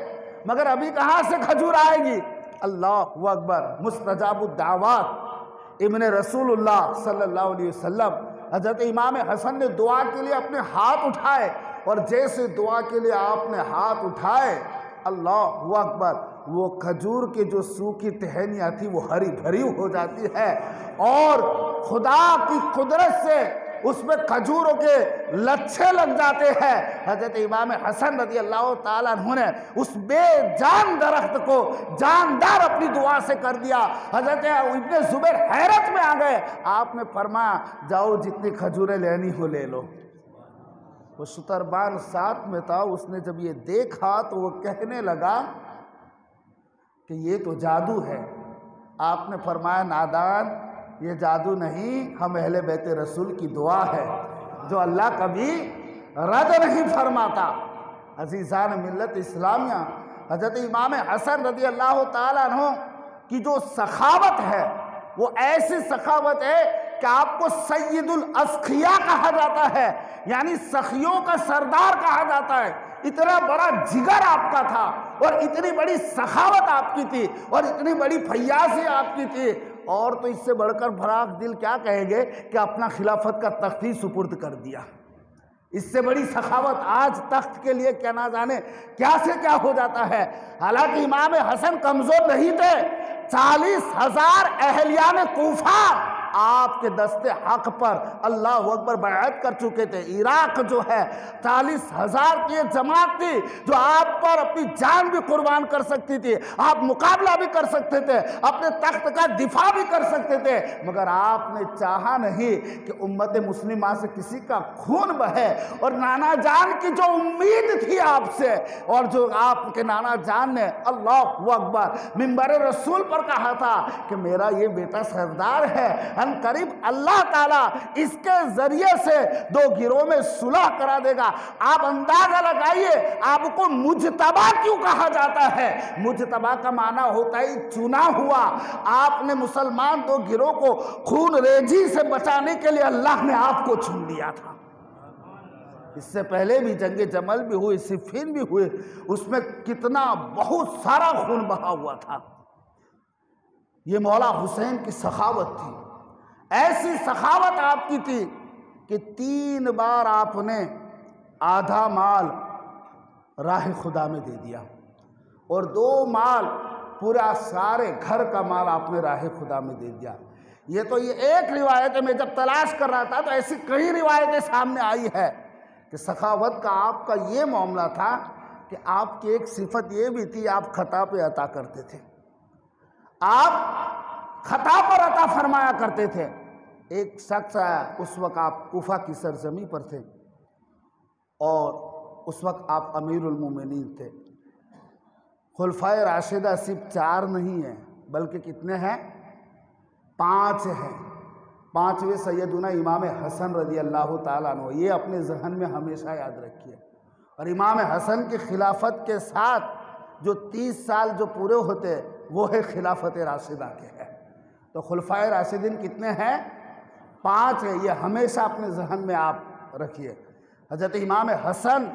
मगर अभी कहाँ से खजूर आएगी। अल्लाहु अकबर। मुस्तजाबुद दावात इब्ने रसूलुल्लाह सल्लल्लाहु अलैहि वसल्लम। हज़रत इमाम हसन ने दुआ के लिए अपने हाथ उठाए और जैसे दुआ के लिए आपने हाथ उठाए, अल्लाहु अकबर, वो खजूर की जो सूखी टहनियाँ थी वो हरी भरी हो जाती है और खुदा की कुदरत से उसमें खजूरों के लच्छे लग जाते हैं। हज़रत इमाम हसन रज़ी अल्लाह ताला अन्हु ने उस बेजान दरख्त को जानदार अपनी दुआ से कर दिया। हज़रत इब्ने ज़ुबैर हैरत में आ गए। आपने फरमाया जाओ जितनी खजूरें लेनी हो ले लो। वो शुतरबान साथ में था, उसने जब ये देखा तो वो कहने लगा कि ये तो जादू है। आपने फरमाया नादान, ये जादू नहीं, हम अहले बैत रसूल की दुआ है जो अल्लाह कभी रद्द नहीं फरमाता। अज़ीज़ान मिल्लत इस्लामिया, हज़रत इमाम हसन रज़ी अल्लाह ताला अन्हु की जो सखावत है वो ऐसी सखावत है कि आपको सैयदुल अस्खिया कहा जाता है, यानी सखियों का सरदार कहा जाता है। इतना बड़ा जिगर आपका था और इतनी बड़ी सखावत आपकी थी और इतनी बड़ी फैयासी आपकी थी। और तो इससे बढ़कर फराख दिल क्या कहेंगे कि अपना खिलाफत का तख्त ही सुपुर्द कर दिया। इससे बड़ी सखावत आज तख्त के लिए क्या ना जाने क्या से क्या हो जाता है। हालांकि इमाम हसन कमजोर नहीं थे, 40,000 अहलियान कूफा आपके दस्ते हक पर अल्लाह अकबर बैअत कर चुके थे। इराक जो है 40,000 की जमात थी जो आप पर अपनी जान भी कुर्बान कर सकती थी, आप मुकाबला भी कर सकते थे, अपने तख्त का दिफा भी कर सकते थे, मगर आपने चाहा नहीं कि उम्मत मुस्लिमा से किसी का खून बहे। और नाना जान की जो उम्मीद थी आपसे और जो आपके नाना जान ने अल्लाह अकबर मिंबर रसूल पर कहा था कि मेरा ये बेटा सरदार है, करीब अल्लाह ताला इसके जरिए से दो गिरोह में सुलह करा देगा। आप अंदाजा लगाइए आपको मुजतबा क्यों कहा जाता है। मुजतबा का माना होता है चुना हुआ। आपने मुसलमान दो गिरोह को खून रेजी से बचाने के लिए अल्लाह ने आपको चुन लिया था। इससे पहले भी जंगे जमल भी हुई, सिफीन भी हुए, उसमें कितना बहुत सारा खून बहा हुआ था। ये मौला हुसैन की सखावत थी। ऐसी सखावत आपकी थी कि 3 बार आपने आधा माल राह खुदा में दे दिया और 2 माल पूरा सारे घर का माल आपने राह खुदा में दे दिया। ये तो ये एक रिवायत है, मैं जब तलाश कर रहा था तो ऐसी कई रिवायतें सामने आई है कि सखावत का आपका ये मामला था कि आपकी एक सिफत ये भी थी, आप खता पे अता करते थे, आप खता पर अता फरमाया करते थे। एक शख्स आया, उस वक्त आप कूफा की सरजमी पर थे और उस वक्त आप अमीरुल मोमिनीन थे। खुलफाए राशिदा सिर्फ 4 नहीं है बल्कि कितने हैं, 5 हैं। 5वें सैयदुना इमाम हसन रज़ी अल्लाह ताला अन्हु, ये अपने जहन में हमेशा याद रखिए। और इमाम हसन की खिलाफत के साथ जो 30 साल जो पूरे होते वो है खिलाफत राशिदा के हैं। तो खुलफाए राशिदीन कितने हैं, 5 है। ये हमेशा अपने जहन में आप रखिए। हज़रत इमाम हसन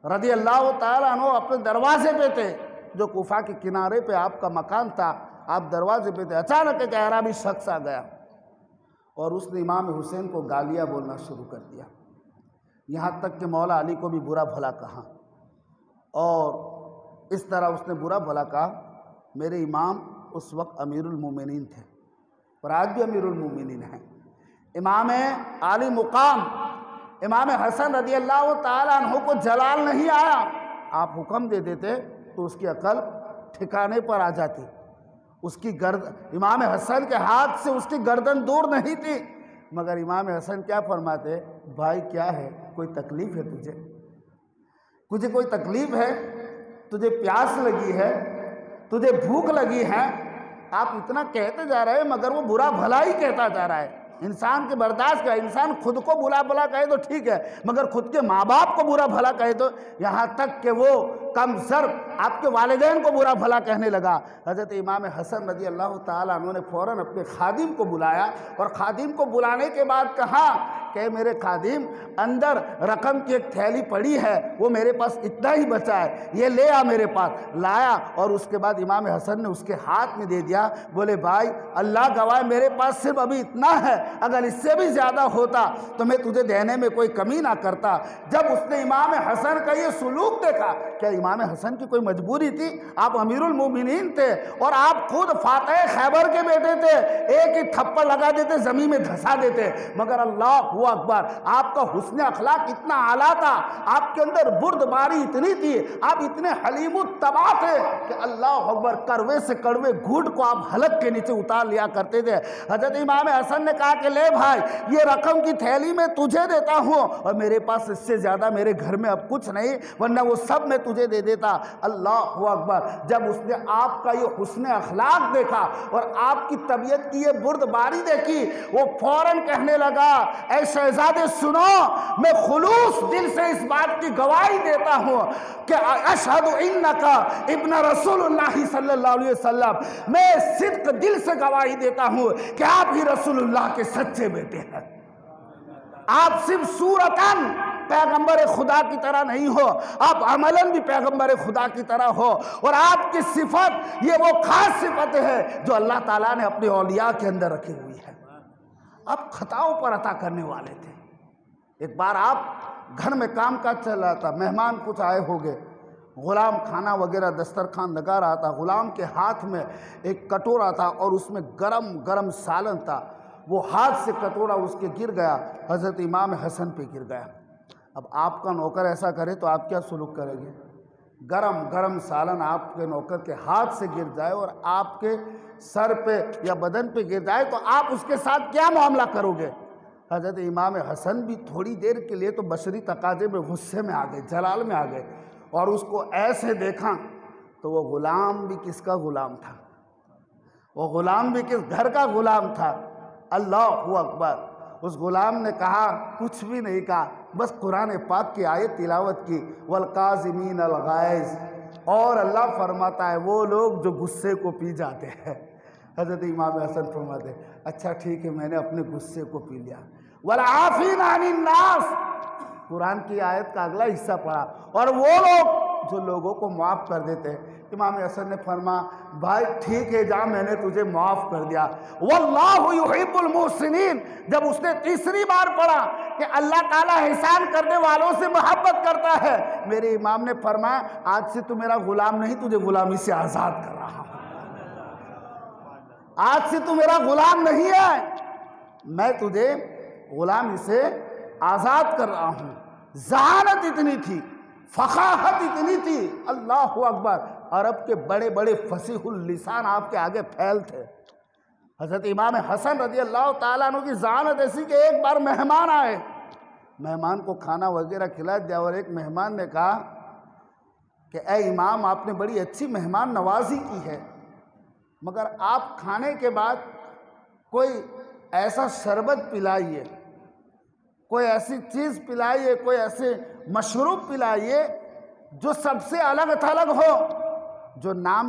रज़ी अल्लाह ताला अन्हु अपने दरवाजे पे थे जो कूफा के किनारे पे आपका मकान था, आप दरवाजे पे थे, अचानक एक अराबी शख्स आ गया और उसने इमाम हुसैन को गालियाँ बोलना शुरू कर दिया। यहाँ तक कि मौला अली को भी बुरा भला कहा और इस तरह उसने बुरा भला कहा। मेरे इमाम उस वक्त अमीरुल मोमिनीन थे और आज भी अमीरुल मोमिनीन हैं। इमाम आली मुकाम इमाम हसन रज़ी अल्लाह ताला अन्हु को जलाल नहीं आया, आप हुक्म दे देते तो उसकी अकल ठिकाने पर आ जाती। उसकी इमाम हसन के हाथ से उसकी गर्दन दूर नहीं थी, मगर इमाम हसन क्या फरमाते, भाई क्या है, कोई तकलीफ़ है तुझे कोई तकलीफ़ है, तुझे प्यास लगी है, तुझे भूख लगी है। आप इतना कहते जा रहे हैं मगर वो बुरा भला ही कहता जा रहा है। इंसान के बर्दाश्त का, इंसान खुद को बुरा भला कहे तो ठीक है, मगर खुद के माँ बाप को बुरा भला कहे तो, यहाँ तक कि वो कम सर आपके वालिदैन को बुरा भला कहने लगा। हज़रत इमाम हसन रज़ी अल्लाह ताला अन्हु ने फ़ौरन अपने खादिम को बुलाया और खादिम को बुलाने के बाद कहा कि मेरे खादिम, अंदर रकम की एक थैली पड़ी है, वो मेरे पास इतना ही बचा है, ये ले आ मेरे पास। लाया और उसके बाद इमाम हसन ने उसके हाथ में दे दिया। बोले भाई अल्लाह गवाह, मेरे पास सिर्फ अभी इतना है, अगर इससे भी ज़्यादा होता तो मैं तुझे देने में कोई कमी ना करता। जब उसने इमाम हसन का ये सुलूक देखा, क्या इमाम हसन की कोई मजबूरी थी? आप अमीरुल मोमिनीन थे और आप खुद फातह खैबर के बेटे थे, एक ही थप्पड़ लगा देते, ज़मीन में धंसा देते, मगर अल्लाह अकबर, आपका हुस्न अखलाक इतना आला था, आपके अंदर बुर्दबारी इतनी थी, आप इतने हलीमुत तबा थे कि अल्लाह अकबर, कड़वे से कड़वे घूंट को आप हलक के नीचे उतार लिया करते थे। हजरत इमाम हसन ने कहा कि ले भाई, ये रकम की थैली मैं तुझे देता हूँ और मेरे पास इससे ज़्यादा मेरे घर में अब कुछ नहीं, वरना वो सब मैं तुझे दे देता। अल्लाह अकबर, जब उसने आपका ये हुस्न अखलाक देखा और आपकी तबीयत की ये बुर्दबारी देखी, वो फौरन कहने लगा, ऐ शहजादे सुनो, मैं खुलूस दिल से इस बात की गवाही देता हूँ कि अशहदु इन्नका इब्न रसूलुल्लाह सल्लल्लाहु अलैहि वसल्लम, मैं सिद्क दिल से गवाही देता हूँ कि आप ही रसूलुल्लाह के सच्चे बेटे हैं। आप सिर्फ सूरतन पैगंबर खुदा की तरह नहीं हो, आप अमलन भी पैगंबर खुदा की तरह हो और आपकी सिफत ये वो खास सिफत है जो अल्लाह ताला ने अपने औलिया के अंदर रखी हुई है। आप खताओं पर अता करने वाले थे। एक बार आप घर में काम काज चल रहा था, मेहमान कुछ आए होंगे, गुलाम खाना वगैरह दस्तरखान लगा रहा था, गुलाम के हाथ में एक कटोरा था और उसमें गरम गरम सालन था, वो हाथ से कटोरा उसके गिर गया, हज़रत इमाम हसन पे गिर गया। अब आपका नौकर ऐसा करे तो आप क्या सुलूक करेंगे? गरम गरम सालन आपके नौकर के हाथ से गिर जाए और आपके सर पे या बदन पे गिर जाए तो आप उसके साथ क्या मामला करोगे? हज़रत इमाम हसन भी थोड़ी देर के लिए तो बशरी तकाजे में गुस्से में आ गए, जलाल में आ गए और उसको ऐसे देखा तो वो ग़ुलाम भी किसका ग़ुलाम था? वो ग़ुलाम भी किस घर का ग़ुलाम था? अल्लाहु अकबर। उस ग़ुलाम ने कहा, कुछ भी नहीं कहा, बस कुरान पाक की आयत तिलावत की, वल काज़िमीन अल गैज़, और अल्लाह फरमाता है वो लोग जो गुस्से को पी जाते हैं। हज़रत इमाम हसन फरमाते हैं, अच्छा ठीक है, मैंने अपने गुस्से को पी लिया। वल आफ़ीना अनिन नास, कुरान की आयत का अगला हिस्सा पढ़ा, और वो लोग जो लोगों को माफ़ कर देते हैं। इमाम हसन ने फरमा, भाई ठीक है जा, मैंने तुझे माफ़ कर दिया। वल्लाहु युहिब्बुल मुहसिनीन, जब उसने तीसरी बार पढ़ा कि अल्लाह ताला एहसान करने वालों से मोहब्बत करता है, मेरे इमाम ने फरमाया, आज से तू मेरा गुलाम नहीं, तुझे गुलामी से आज़ाद कर रहा हूँ। आज से तू मेरा गुलाम नहीं है, मैं तुझे गुलामी से आज़ाद कर रहा हूँ। ज़हानत इतनी थी, फ़खाहत इतनी थी, अल्लाहु अकबर। अरब के बड़े बड़े फसीहुल लिसान आपके आगे फैल थे। हज़रत इमाम हसन रज़ी अल्लाह ताला अन्हु की ज़हानत ऐसी कि एक बार मेहमान आए, मेहमान को खाना वगैरह खिला दिया और एक मेहमान ने कहा कि ए इमाम, आपने बड़ी अच्छी मेहमान नवाजी की है, मगर आप खाने के बाद कोई ऐसा शरबत पिलाइए, कोई ऐसी चीज़ पिलाइए, कोई ऐसे मशरूब पिलाइए जो सबसे अलग थलग हो, जो ना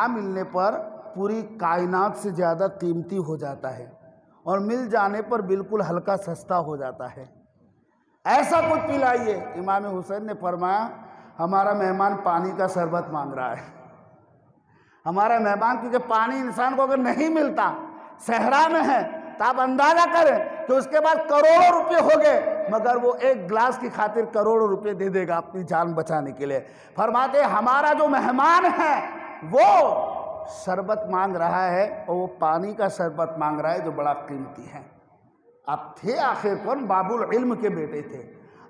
मिलने पर पूरी कायनात से ज़्यादा कीमती हो जाता है और मिल जाने पर बिल्कुल हल्का सस्ता हो जाता है। ऐसा कुछ पिलाइए। इमाम हुसैन ने फरमाया, हमारा मेहमान पानी का शरबत मांग रहा है। हमारा मेहमान, क्योंकि पानी इंसान को अगर नहीं मिलता, सहरा में है, तो आप अंदाजा करें कि उसके बाद करोड़ों रुपए हो गए, मगर वो एक गिलास की खातिर करोड़ों रुपए दे देगा अपनी जान बचाने के लिए। फरमाते हमारा जो मेहमान है वो शरबत मांग रहा है, और वो पानी का शरबत मांग रहा है जो बड़ा कीमती है। आप थे आखिर कौन? बाबुल इल्म के बेटे थे।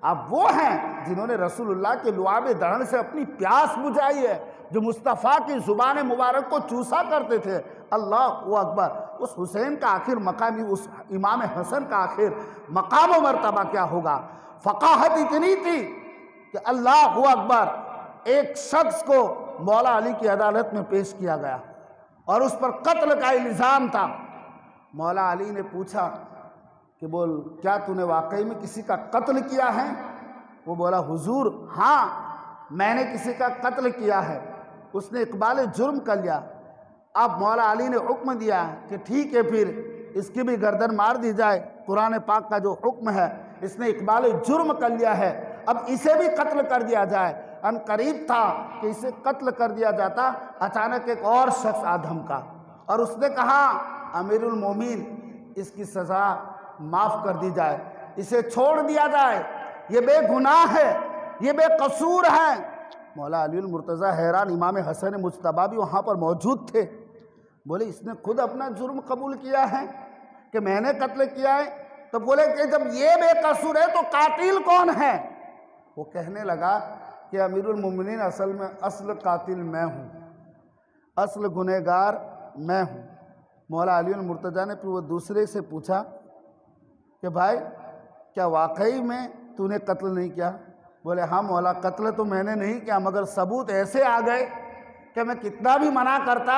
आप वो हैं जिन्होंने रसूलुल्लाह के लुआबे दहन से अपनी प्यास बुझाई है, जो मुस्तफ़ा की ज़ुबान मुबारक को चूसा करते थे। अल्लाह अकबर। उस हुसैन का आखिर मकाम, उस इमाम हसन का आखिर मकाम व मर्तबा क्या होगा? फ़क़ाहत इतनी थी कि अल्लाह अकबर, एक शख्स को मौला अली की अदालत में पेश किया गया और उस पर कत्ल का इल्ज़ाम था। मौला अली ने पूछा कि बोल, क्या तूने वाकई में किसी का कत्ल किया है? वो बोला, हुजूर हाँ, मैंने किसी का कत्ल किया है। उसने इकबाल जुर्म कर लिया। अब मौला अली ने हुक्म दिया कि ठीक है, फिर इसकी भी गर्दन मार दी जाए। कुरान पाक का जो हुक्म है, इसने इकबाल जुर्म कर लिया है, अब इसे भी कत्ल कर दिया जाए। अन करीब था कि इसे कत्ल कर दिया जाता, अचानक एक और शख्स आ धमका और उसने कहा, अमीरुल मोमिन, इसकी सज़ा माफ़ कर दी जाए, इसे छोड़ दिया जाए, ये बेगुनाह है, ये बेकसूर है। मौला अली मुर्तज़ा हैरान, इमाम हसन मुज्तबा भी वहाँ पर मौजूद थे। बोले, इसने खुद अपना जुर्म कबूल किया है कि मैंने कत्ल किया है। तो बोले कि जब ये बेकसूर है तो कातिल कौन है? वो कहने लगा कि अमीरुल मोमिनीन, असल कातिल मैं हूँ, असल गुनहगार मैं हूँ। मौला अली मुर्तज़ा ने फिर वो दूसरे से पूछा कि भाई, क्या वाकई में तूने कत्ल नहीं किया? बोले, हाँ मौला, कत्ल तो मैंने नहीं किया, मगर सबूत ऐसे आ गए कि मैं कितना भी मना करता,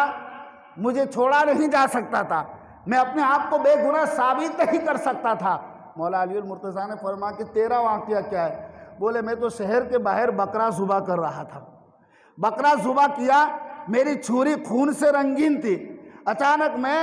मुझे छोड़ा नहीं जा सकता था, मैं अपने आप को बेगुनाह साबित नहीं कर सकता था। मौला अली मुर्तज़ा ने फरमाया कि तेरा वाक़या क्या है? बोले, मैं तो शहर के बाहर बकरा ज़ुबा कर रहा था, बकरा ज़ुबा किया, मेरी छुरी खून से रंगीन थी। अचानक मैं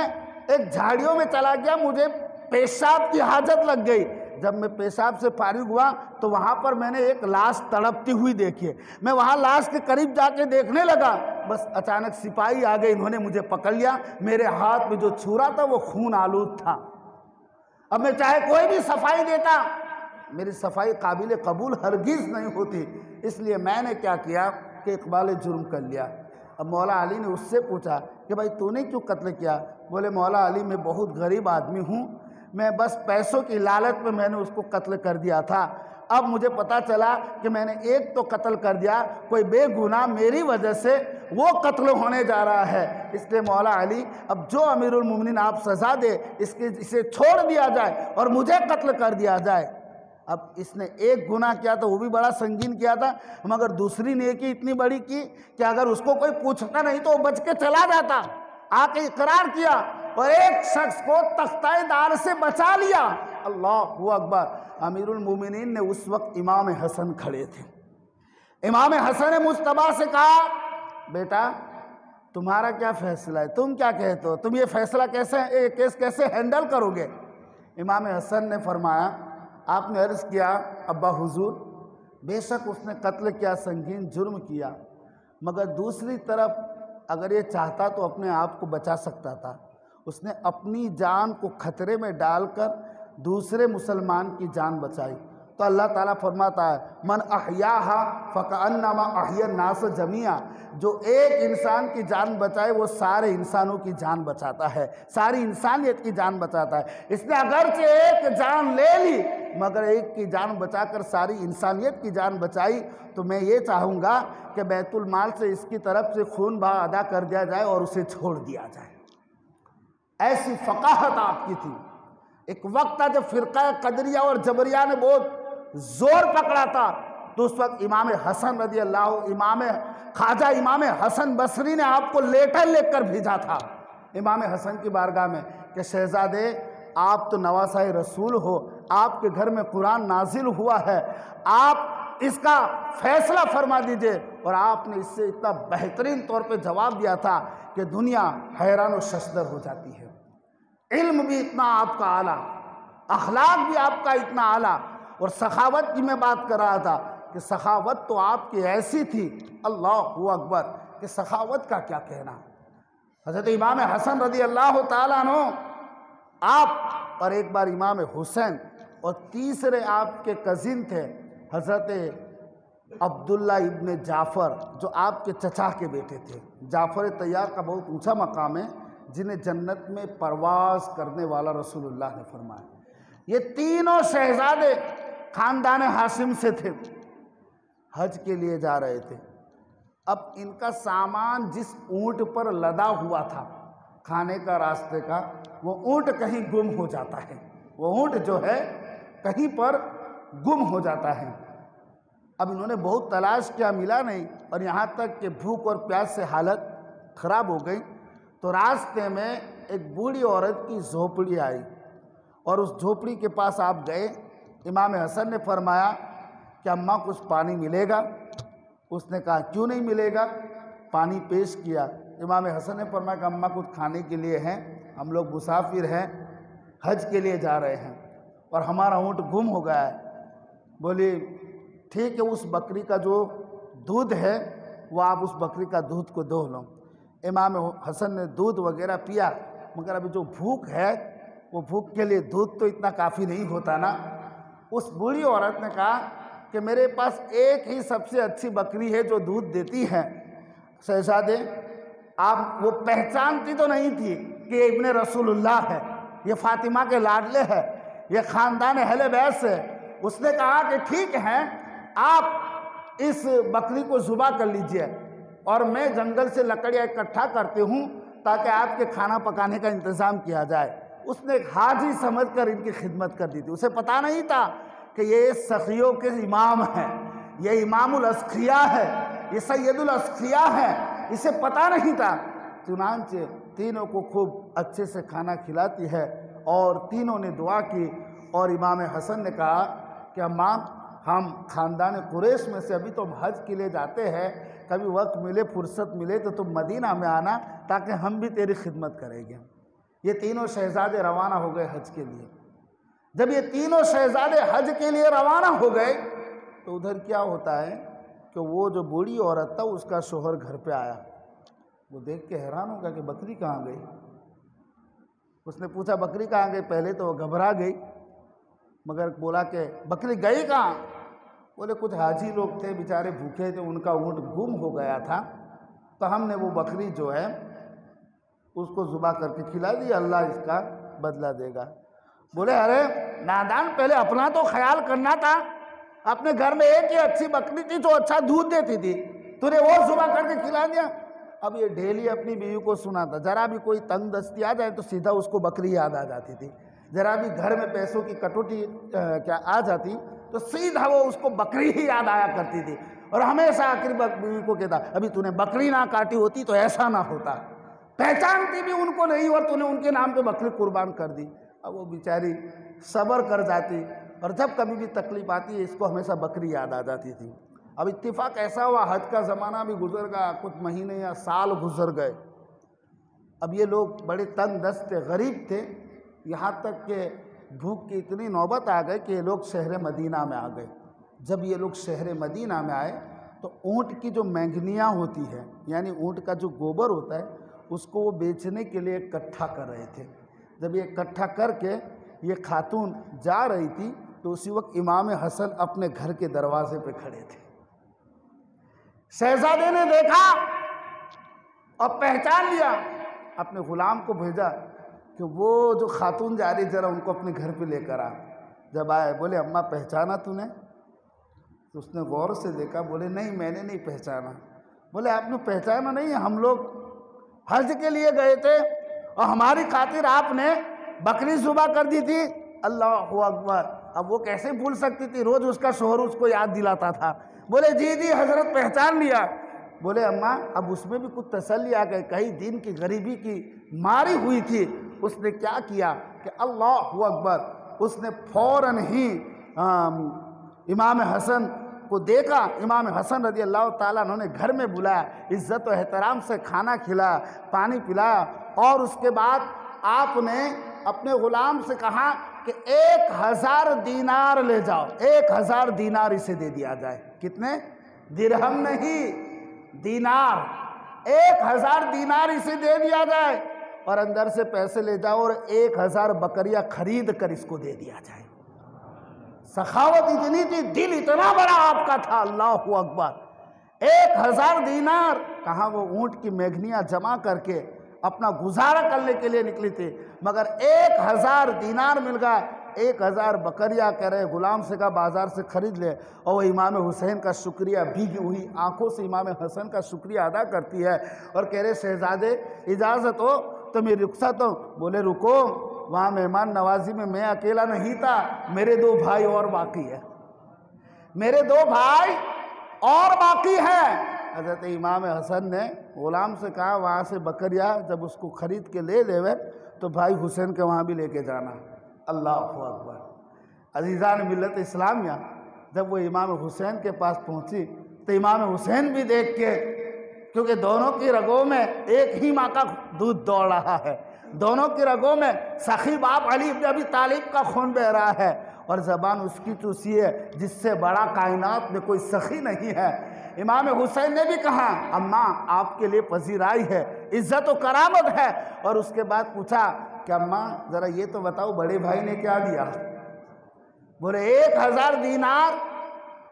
एक झाड़ियों में चला गया, मुझे पेशाब की हाजत लग गई। जब मैं पेशाब से फारिग हुआ तो वहाँ पर मैंने एक लाश तड़पती हुई देखी। मैं वहाँ लाश के करीब जाके देखने लगा, बस अचानक सिपाही आ गए, इन्होंने मुझे पकड़ लिया। मेरे हाथ में जो छुरा था वो खून आलूद था। अब मैं चाहे कोई भी सफाई देता, मेरी सफाई काबिल कबूल हरगिज़ नहीं होती। इसलिए मैंने क्या किया कि इकबाल जुर्म कर लिया। अब मौला अली ने उससे पूछा कि भाई तूने क्यों कत्ल किया? बोले, मौला अली, मैं बहुत गरीब आदमी हूँ, मैं बस पैसों की लालच में मैंने उसको कत्ल कर दिया था। अब मुझे पता चला कि मैंने एक तो कत्ल कर दिया, कोई बेगुनाह मेरी वजह से वो कत्ल होने जा रहा है। इसलिए मौला अली, अब जो अमीरुल मोमिनीन आप सज़ा दे, इसे छोड़ दिया जाए और मुझे कत्ल कर दिया जाए। अब इसने एक गुनाह किया तो वो भी बड़ा संगीन किया था, मगर दूसरी नेकी इतनी बड़ी की कि अगर उसको कोई पूछता नहीं तो वो बच के चला जाता। आके इकरार किया और एक शख्स को तख्ताए दार से बचा लिया। अल्लाहु अकबर। अमीरुल मोमिनीन ने उस वक्त इमाम हसन खड़े थे। इमाम हसन मुज्तबा से कहा, बेटा तुम्हारा क्या फैसला है, तुम क्या कहते हो, तुम ये फैसला कैसे, केस कैसे हैंडल करोगे? इमाम हसन ने फरमाया, आपने अर्ज़ किया, अब्बा हुजूर, बेशक उसने कत्ल किया, संगीन जुर्म किया, मगर दूसरी तरफ अगर ये चाहता तो अपने आप को बचा सकता था। उसने अपनी जान को खतरे में डालकर दूसरे मुसलमान की जान बचाई। तो अल्लाह ताला फरमाता है, मन अहयाहा फकअन्नमा अहया नास जमिया, जो एक इंसान की जान बचाए वो सारे इंसानों की जान बचाता है, सारी इंसानियत की जान बचाता है। इसने अगरचे एक जान ले ली, मगर एक की जान बचाकर सारी इंसानियत की जान बचाई। तो मैं ये चाहूँगा कि बैतुल माल से इसकी तरफ से खून भाव अदा कर दिया जाए और उसे छोड़ दिया जाए। ऐसी फ़क़ाहत आपकी थी। एक वक्त था जब फ़िरक़ा क़दरिया और जबरिया ने बहुत जोर पकड़ा था, तो उस वक्त इमाम हसन रज़ी अल्लाह, ख्वाजा इमाम हसन बसरी ने आपको लेटर लिखकर भेजा था इमाम हसन की बारगाह में कि शहजादे, आप तो नवासाए रसूल हो, आपके घर में कुरान नाजिल हुआ है, आप इसका फैसला फरमा दीजिए। और आपने इससे इतना बेहतरीन तौर पे जवाब दिया था कि दुनिया हैरान व शशदर हो जाती है। इल्म भी इतना आपका आला, अखलाक भी आपका इतना आला, और सखावत की मैं बात कर रहा था। कि सखावत तो आपकी ऐसी थी, अल्लाहु अकबर, कि सखावत का क्या कहना। हज़रत इमाम हसन रज़ी अल्लाह ताला अन्हु आप और एक बार इमाम हुसैन और तीसरे आपके कज़िन थे हज़रत अब्दुल्ला इब्न जाफ़र, जो आपके चचा के बेटे थे। जाफ़र तैयार का बहुत ऊंचा मकाम है, जिन्हें जन्नत में परवाज़ करने वाला रसूलुल्लाह ने फरमाया। ये तीनों शहजादे ख़ानदान हाशिम से थे, हज के लिए जा रहे थे। अब इनका सामान जिस ऊँट पर लदा हुआ था खाने का रास्ते का, वो ऊँट कहीं गुम हो जाता है। वो ऊँट जो है कहीं पर गुम हो जाता है। अब इन्होंने बहुत तलाश किया, मिला नहीं, और यहाँ तक कि भूख और प्यास से हालत ख़राब हो गई। तो रास्ते में एक बूढ़ी औरत की झोपड़ी आई और उस झोपड़ी के पास आप गए। इमाम हसन ने फरमाया कि अम्मा कुछ पानी मिलेगा? उसने कहा क्यों नहीं मिलेगा। पानी पेश किया। इमाम हसन ने फरमाया कि अम्मा कुछ खाने के लिए हैं, हम लोग मुसाफिर हैं, हज के लिए जा रहे हैं और हमारा ऊँट गुम हो गया है। बोली ठीक है, उस बकरी का जो दूध है वो आप उस बकरी का दूध को दो लो। इमाम हसन ने दूध वगैरह पिया, मगर अभी जो भूख है वो भूख के लिए दूध तो इतना काफ़ी नहीं होता ना। उस बूढ़ी औरत ने कहा कि मेरे पास एक ही सबसे अच्छी बकरी है जो दूध देती है। शहजादे, आप वो पहचानती तो नहीं थी कि ये इब्ने रसूलुल्लाह है, ये फातिमा के लाडले है, ये ख़ानदान अहले बैत से। उसने कहा कि ठीक है, आप इस बकरी को ज़ुबा कर लीजिए और मैं जंगल से लकड़ियाँ इकट्ठा करती हूँ ताकि आपके खाना पकाने का इंतज़ाम किया जाए। उसने एक हाजी समझकर इनकी खिदमत कर दी थी। उसे पता नहीं था कि ये सखियों के इमाम हैं, ये इमामुल अस्खिया है, ये सैयदुल अस्खिया है, इसे पता नहीं था। चुनांचे तीनों को खूब अच्छे से खाना खिलाती है और तीनों ने दुआ की। और इमाम हसन ने कहा कि अम्मा, हम ख़ानदान कुरैश में से अभी तो हम हज के लिए जाते हैं, कभी वक्त मिले, फुर्सत मिले तो तुम मदीना में आना ताकि हम भी तेरी खिदमत करेंगे। ये तीनों शहजादे रवाना हो गए हज के लिए। जब ये तीनों शहजादे हज के लिए रवाना हो गए तो उधर क्या होता है कि वो जो बूढ़ी औरत था उसका शोहर घर पे आया। वो देख के हैरान हो गया कि बकरी कहाँ गई। उसने पूछा बकरी कहाँ गई। पहले तो वो घबरा गई, मगर बोला कि बकरी गई कहाँ। बोले कुछ हाजी लोग थे, बेचारे भूखे थे, उनका ऊँट गुम हो गया था, तो हमने वो बकरी जो है उसको ज़ुबा करके खिला दी, अल्लाह इसका बदला देगा। बोले अरे नादान, पहले अपना तो ख्याल करना था। अपने घर में एक ही अच्छी बकरी थी जो अच्छा दूध देती थी, तूने वो ज़ुबा करके खिला दिया। अब ये डेली अपनी बीवी को सुनाता, जरा भी कोई तंग दस्ती आ जाए तो सीधा उसको बकरी याद आ जाती थी। जरा भी घर में पैसों की कटौती क्या आ जाती तो सीधा वो उसको बकरी ही याद आया करती थी। और हमेशा आखिर बीवी को कहता, अभी तूने बकरी ना काटी होती तो ऐसा ना होता। पहचानती भी उनको नहीं और तूने उनके नाम पे बकरी कुर्बान कर दी। अब वो बेचारी सब्र कर जाती और जब कभी भी तकलीफ आती है इसको हमेशा बकरी याद आ जाती थी। अब इत्तेफाक ऐसा हुआ, हज का ज़माना भी गुजर गया, कुछ महीने या साल गुजर गए। अब ये लोग बड़े तंग दस्त थे, गरीब थे, यहाँ तक कि भूख की इतनी नौबत आ गई कि ये लोग शहर मदीना में आ गए। जब ये लोग शहर मदीना में आए तो ऊँट की जो मैंगनियाँ होती है, यानी ऊँट का जो गोबर होता है, उसको वो बेचने के लिए इकट्ठा कर रहे थे। जब ये इकट्ठा करके ये खातून जा रही थी तो उसी वक्त इमाम हसन अपने घर के दरवाजे पे खड़े थे। शहजादे ने देखा और पहचान लिया, अपने गुलाम को भेजा कि वो जो खातून जा रही, जरा उनको अपने घर पे लेकर आ। जब आए बोले अम्मा पहचाना तूने? तो उसने गौर से देखा, बोले नहीं मैंने नहीं पहचाना। बोले आपने पहचाना नहीं, हम लोग हज के लिए गए थे और हमारी खातिर आपने बकरी ज़ुबा कर दी थी। अल्लाहु अकबर। अब वो कैसे भूल सकती थी, रोज़ उसका शोहर उसको याद दिलाता था। बोले जी जी हजरत पहचान लिया। बोले अम्मा अब उसमें भी कुछ तसल्ली आ गई, कई दिन की गरीबी की मारी हुई थी। उसने क्या किया कि अल्लाहु अकबर, उसने फ़ौरन ही इमाम हसन को देखा। इमाम हसन रज़ी अल्लाह ताला उन्होंने घर में बुलाया, इज़्ज़त और एहतराम से खाना खिलाया, पानी पिलाया और उसके बाद आपने अपने ग़ुलाम से कहा कि 1000 दीनार ले जाओ, 1000 दीनार इसे दे दिया जाए। कितने? दिरहम नहीं, दीनार। 1000 दीनार इसे दे दिया जाए और अंदर से पैसे ले जाओ और 1000 बकरियां खरीद कर इसको दे दिया जाए। सखावत इतनी थी, दिल इतना बड़ा आपका था, अल्लाह अकबर। 1000 दीनार कहाँ, वो ऊंट की मेघनियां जमा करके अपना गुजारा करने के लिए निकली थी, मगर 1000 दीनार मिल गया। 1000 बकरियां कह रहे गुलाम से कहा बाजार से खरीद ले, और वो इमाम हुसैन का शुक्रिया भीगी हुई आंखों से इमाम हसन का शुक्रिया अदा करती है और कह रहे शहजादे इजाज़त हो तो मेरी रुखसत हो। बोले रुको, वहाँ मेहमान नवाजी में मैं अकेला नहीं था, मेरे 2 भाई और बाकी है, मेरे 2 भाई और बाकी है। हज़रत इमाम हसन ने गुलाम से कहा वहाँ से बकरिया जब उसको खरीद के ले लेवे तो भाई हुसैन के वहाँ भी लेके जाना। अल्लाह अकबर। अजीज़ान मिल्लत इस्लामिया, जब वो इमाम हुसैन के पास पहुँची तो इमाम हुसैन भी देख के, क्योंकि दोनों की रगों में एक ही माँ का दूध दौड़ रहा है, दोनों की रगों में सखी बाप अली इब्न अबी तालिब का खून बह रहा है और ज़बान उसकी चूसी है जिससे बड़ा कायनात में कोई सखी नहीं है। इमाम हुसैन ने भी कहा अम्मा आपके लिए पजीर आई है, इज्जत और करामत है। और उसके बाद पूछा कि अम्मा ज़रा ये तो बताओ बड़े भाई ने क्या दिया? बोले 1000 दीनार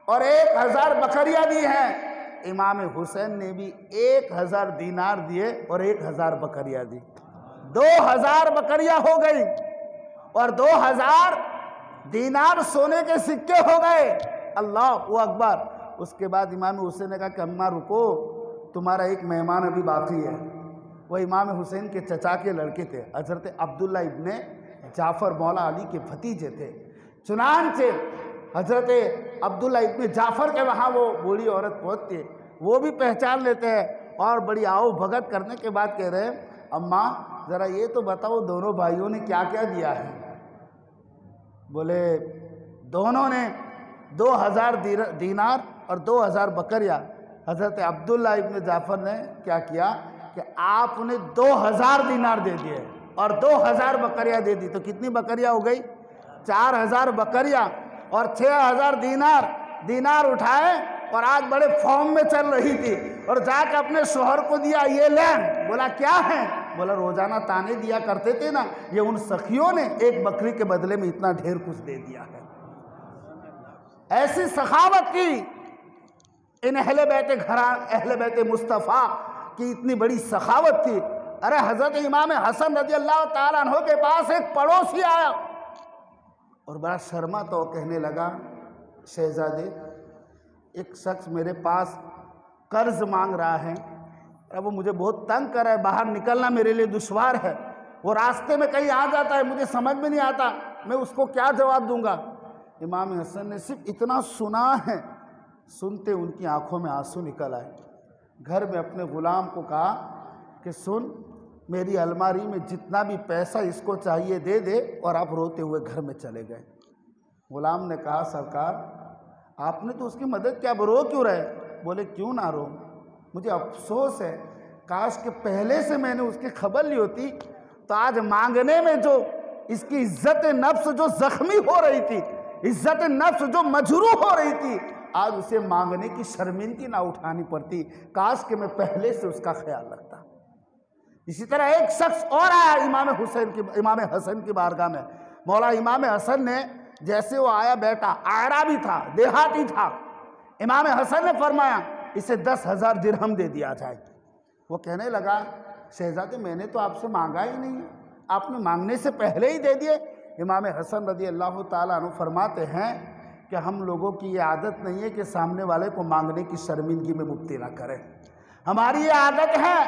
और 1000 बकरियां दी हैं। इमाम हुसैन ने भी 1000 दीनार दिए और 1000 बकरियां दी। 2000 बकरियां हो गई और 2000 दीनार सोने के सिक्के हो गए। अल्लाह अकबर। उसके बाद इमाम हुसैन ने कहा कि अम्मा रुको, तुम्हारा एक मेहमान अभी बाकी है। वो इमाम हुसैन के चचा के लड़के थे, हज़रत अब्दुल्ला इब्ने जाफ़र मौला अली के भतीजे थे। चुनांचे हज़रत अब्दुल्ला इब्ने जाफ़र के वहाँ वो बूढ़ी औरत पहुँचती है, वो भी पहचान लेते हैं और बड़ी आओ भगत करने के बाद कह रहे हैं अम्मा ज़रा ये तो बताओ दोनों भाइयों ने क्या क्या दिया है? बोले दोनों ने 2000 दीनार और 2000 बकरियां। हज़रत अब्दुल्ला इब्ने जाफ़र ने क्या किया कि आपने 2000 दीनार दे दिए और 2000 बकरियां दे दी, तो कितनी बकरियां हो गई? 4000 बकरियां और 6000 दीनार उठाए और आज बड़े फॉर्म में चल रही थी और जाकर अपने शोहर को दिया, ये ले। बोला क्या है? बोला रोजाना ताने दिया करते थे ना, ये उन सखियों ने एक बकरी के बदले में इतना ढेर कुछ दे दिया है। ऐसी सखावत की इन अहले बैत घरान, अहले बैत मुस्तफ़ा की इतनी बड़ी सखावत थी। अरे हज़रत इमाम हसन रज़ी अल्लाह ताला अन्हु के पास एक पड़ोसी आया और बड़ा शर्मा तो कहने लगा शहजादे एक शख्स मेरे पास कर्ज मांग रहा है, अब वो मुझे बहुत तंग कर रहा है, बाहर निकलना मेरे लिए दुश्वार है, वो रास्ते में कहीं आ जाता है, मुझे समझ में नहीं आता मैं उसको क्या जवाब दूंगा। इमाम हसन ने सिर्फ इतना सुना है, सुनते उनकी आंखों में आंसू निकल आए। घर में अपने गुलाम को कहा कि सुन मेरी अलमारी में जितना भी पैसा इसको चाहिए दे दे, और आप रोते हुए घर में चले गए। गुलाम ने कहा सरकार आपने तो उसकी मदद किया, अब रो क्यों रहे? बोले क्यों ना रो, मुझे अफसोस है काश के पहले से मैंने उसकी खबर ली होती तो आज मांगने में जो इसकी इज्जत नफ्स जो जख्मी हो रही थी, इज्जत नफ्स जो मजरूह हो रही थी, आज उसे मांगने की शर्मिंदगी ना उठानी पड़ती। काश के मैं पहले से उसका ख्याल रखता। इसी तरह एक शख्स और आया इमाम हसन की बारगाह में। मौला इमाम हसन ने जैसे वो आया बैठा, आराबी था, देहाती था, इमाम हसन ने फरमाया इसे 10,000 दिरहम दे दिया जाए। वो कहने लगा शहजादे मैंने तो आपसे मांगा ही नहीं है, आपने मांगने से पहले ही दे दिए। इमाम हसन रज़ी अल्लाह ताला अन्हु फरमाते हैं कि हम लोगों की ये आदत नहीं है कि सामने वाले को मांगने की शर्मिंदगी में मुब्तला करें। हमारी ये आदत है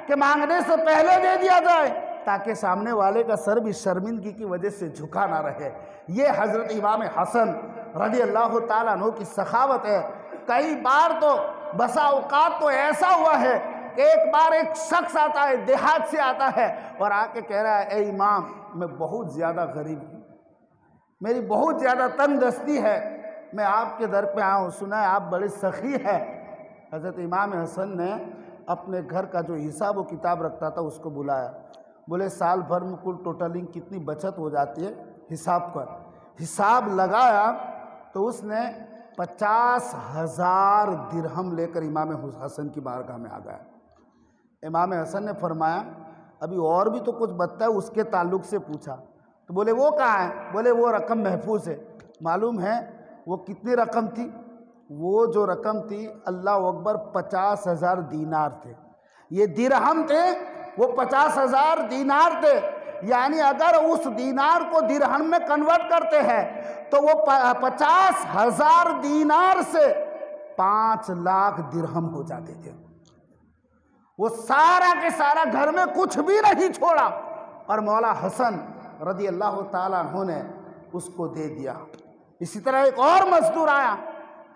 कि मांगने से पहले दे दिया जाए ताकि सामने वाले का सर भी शर्मिंदगी की वजह से झुका ना रहे। ये हज़रत इमाम हसन रज़ी अल्लाह ताला अन्हु की सखावत है। कई बार तो बसा औकात तो ऐसा हुआ है कि एक बार एक शख्स आता है, देहात से आता है और आके कह रहा है ए इमाम मैं बहुत ज़्यादा गरीब हूँ, मेरी बहुत ज़्यादा तंगदस्ती है, मैं आपके दर पे आया हूँ, सुना है आप बड़े सखी हैं। हज़रत इमाम हसन ने अपने घर का जो हिसाब व किताब रखता था उसको बुलाया। बोले साल भर में कुल टोटलिंग कितनी बचत हो जाती है? हिसाब कर। हिसाब लगाया तो उसने 50,000 दिरहम लेकर इमाम हसन की बारगाह में आ गया। इमाम हसन ने फरमाया अभी और भी तो कुछ बता है, उसके ताल्लुक से पूछा। तो बोले वो कहाँ है? बोले वो रकम महफूज है। मालूम है वो कितनी रकम थी? वो जो रकम थी, अल्लाह अकबर, 50,000 दीनार थे। ये दिरहम थे, वो 50,000 दीनार थे। यानी अगर उस दीनार को दिरहम में कन्वर्ट करते हैं तो वो 50,000 दीनार से 5 लाख दिरहम हो जाते थे। वो सारा के सारा घर में कुछ भी नहीं छोड़ा और मौला हसन रदी अल्लाह ताला अन्हु ने उसको दे दिया। इसी तरह एक और मजदूर आया,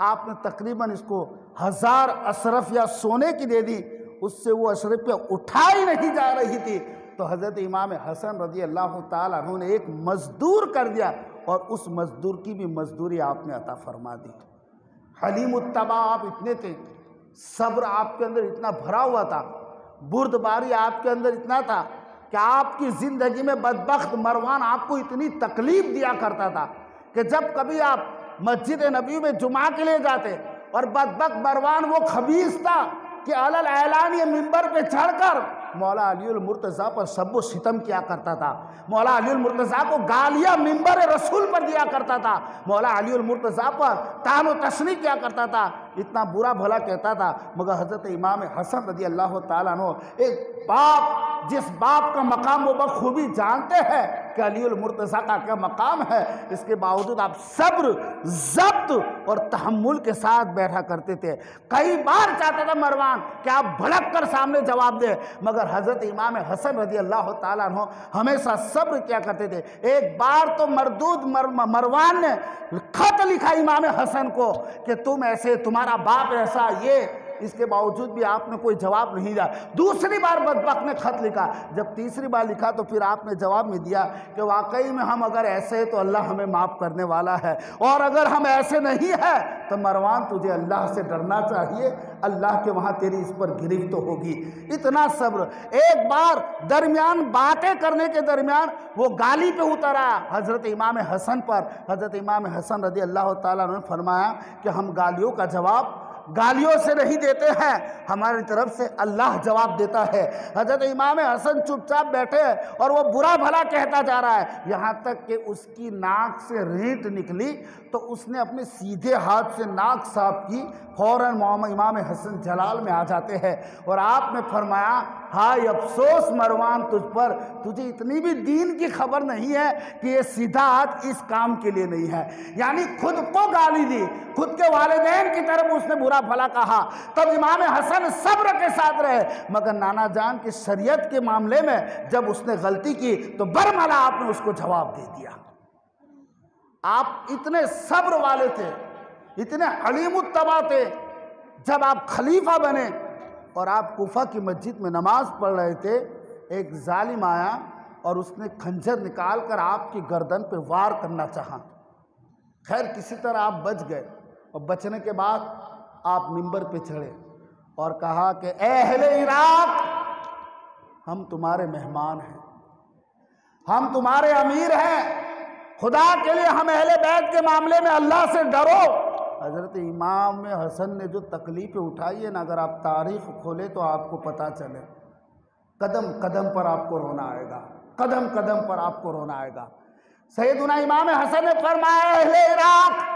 आपने तकरीबन इसको 1000 अशरफिया सोने की दे दी, उससे वो अशरफिया उठाई नहीं जा रही थी। तो हज़रत इमाम हसन रदी अल्लाह ताला अन्हु ने एक मजदूर कर दिया और उस मजदूर की भी मजदूरी आपने अता फरमा दी। हलीम उत्तबा आप इतने थे, सब्र आपके अंदर इतना भरा हुआ था, बुर्दबारी आपके अंदर इतना था कि आपकी ज़िंदगी में बदबख्त मरवान आपको इतनी तकलीफ़ दिया करता था कि जब कभी आप मस्जिद नबी में जुमा के लिए जाते और बदबख्त मरवान वो खबीस था कि अलल ऐलान ये मिंबर पे चढ़कर मौला अलीउल मुर्तज़ा पर सब्बो सितम किया करता था। मौला अलीउल मुर्तज़ा को गालियाँ मिंबर रसूल पर दिया करता था। मौला अलीउल मुर्तज़ा पर तान व तशनी किया करता था, इतना बुरा भला कहता था। मगर हज़रत इमाम हसन रज़ी अल्लाह ताला अन्हु, एक बाप, जिस बाप का मकाम वो बखूबी जानते हैं कि अलीउल मुर्तज़ा का क्या मकाम है, इसके बावजूद आप सब्र, ज़ब्त और तहम्मुल के साथ बैठा करते थे। कई बार चाहता था मरवान कि आप भड़क कर सामने जवाब दे, मगर हज़रत इमाम हसन रज़ी अल्लाह ताला अन्हु हमेशा सब्र किया करते थे। एक बार तो मरदूद मरवान ने खत लिखा इमाम हसन को कि तुम ऐसे, तुम्हारा बाप ऐसा, ये, इसके बावजूद भी आपने कोई जवाब नहीं दिया। दूसरी बार बदबख्त ने खत लिखा, जब तीसरी बार लिखा तो फिर आपने जवाब में दिया कि वाकई में हम अगर ऐसे हैं तो अल्लाह हमें माफ़ करने वाला है, और अगर हम ऐसे नहीं है तो मरवान तुझे अल्लाह से डरना चाहिए, अल्लाह के वहाँ तेरी इस पर गिरफ्त तो होगी। इतना सब्र। एक बार दरमियान बातें करने के दरमियान वो गाली पे उतर आया हज़रत इमाम हसन पर। हज़रत इमाम हसन रज़ी अल्लाह ताला ने फरमाया कि हम गालियों का जवाब गालियों से नहीं देते हैं, हमारी तरफ से अल्लाह जवाब देता है। हज़रत इमाम हसन चुपचाप बैठे और वो बुरा भला कहता जा रहा है, यहाँ तक कि उसकी नाक से रींट निकली तो उसने अपने सीधे हाथ से नाक साफ की, फ़ौरन इमाम हसन जलाल में आ जाते हैं और आपने फरमाया, हाय अफसोस मरवान तुझ पर, तुझे इतनी भी दीन की खबर नहीं है कि ये सीधा हाथ इस काम के लिए नहीं है। यानी खुद को गाली दी, खुद के वालिदैन की तरफ उसने बुरा भला कहा। तब इमाम हसन सब्र के साथ रहे, मगर नाना जान की शरीयत के मामले में जब उसने गलती की तो बरमला आपने उसको जवाब दे दिया। आप इतने सब्र वाले थे, इतने हलीमुत्तबा थे। जब आप खलीफा बने और आप कूफा की मस्जिद में नमाज पढ़ रहे थे, एक जालिम आया और उसने खंजर निकाल कर आपकी गर्दन पे वार करना चाहा। खैर किसी तरह आप बच गए और बचने के बाद आप मिंबर पे चढ़े और कहा कि ए अहले इराक, हम तुम्हारे मेहमान हैं, हम तुम्हारे अमीर हैं, खुदा के लिए हम अहले बैत के मामले में अल्लाह से डरो। हज़रत इमाम हसन ने जो तकलीफ़ें उठाई है ना, अगर आप तारीख़ खोले तो आपको पता चले, कदम कदम पर आपको रोना आएगा, कदम कदम पर आपको रोना आएगा। सैयदुना इमाम हसन ने फरमाया, अहले इराक,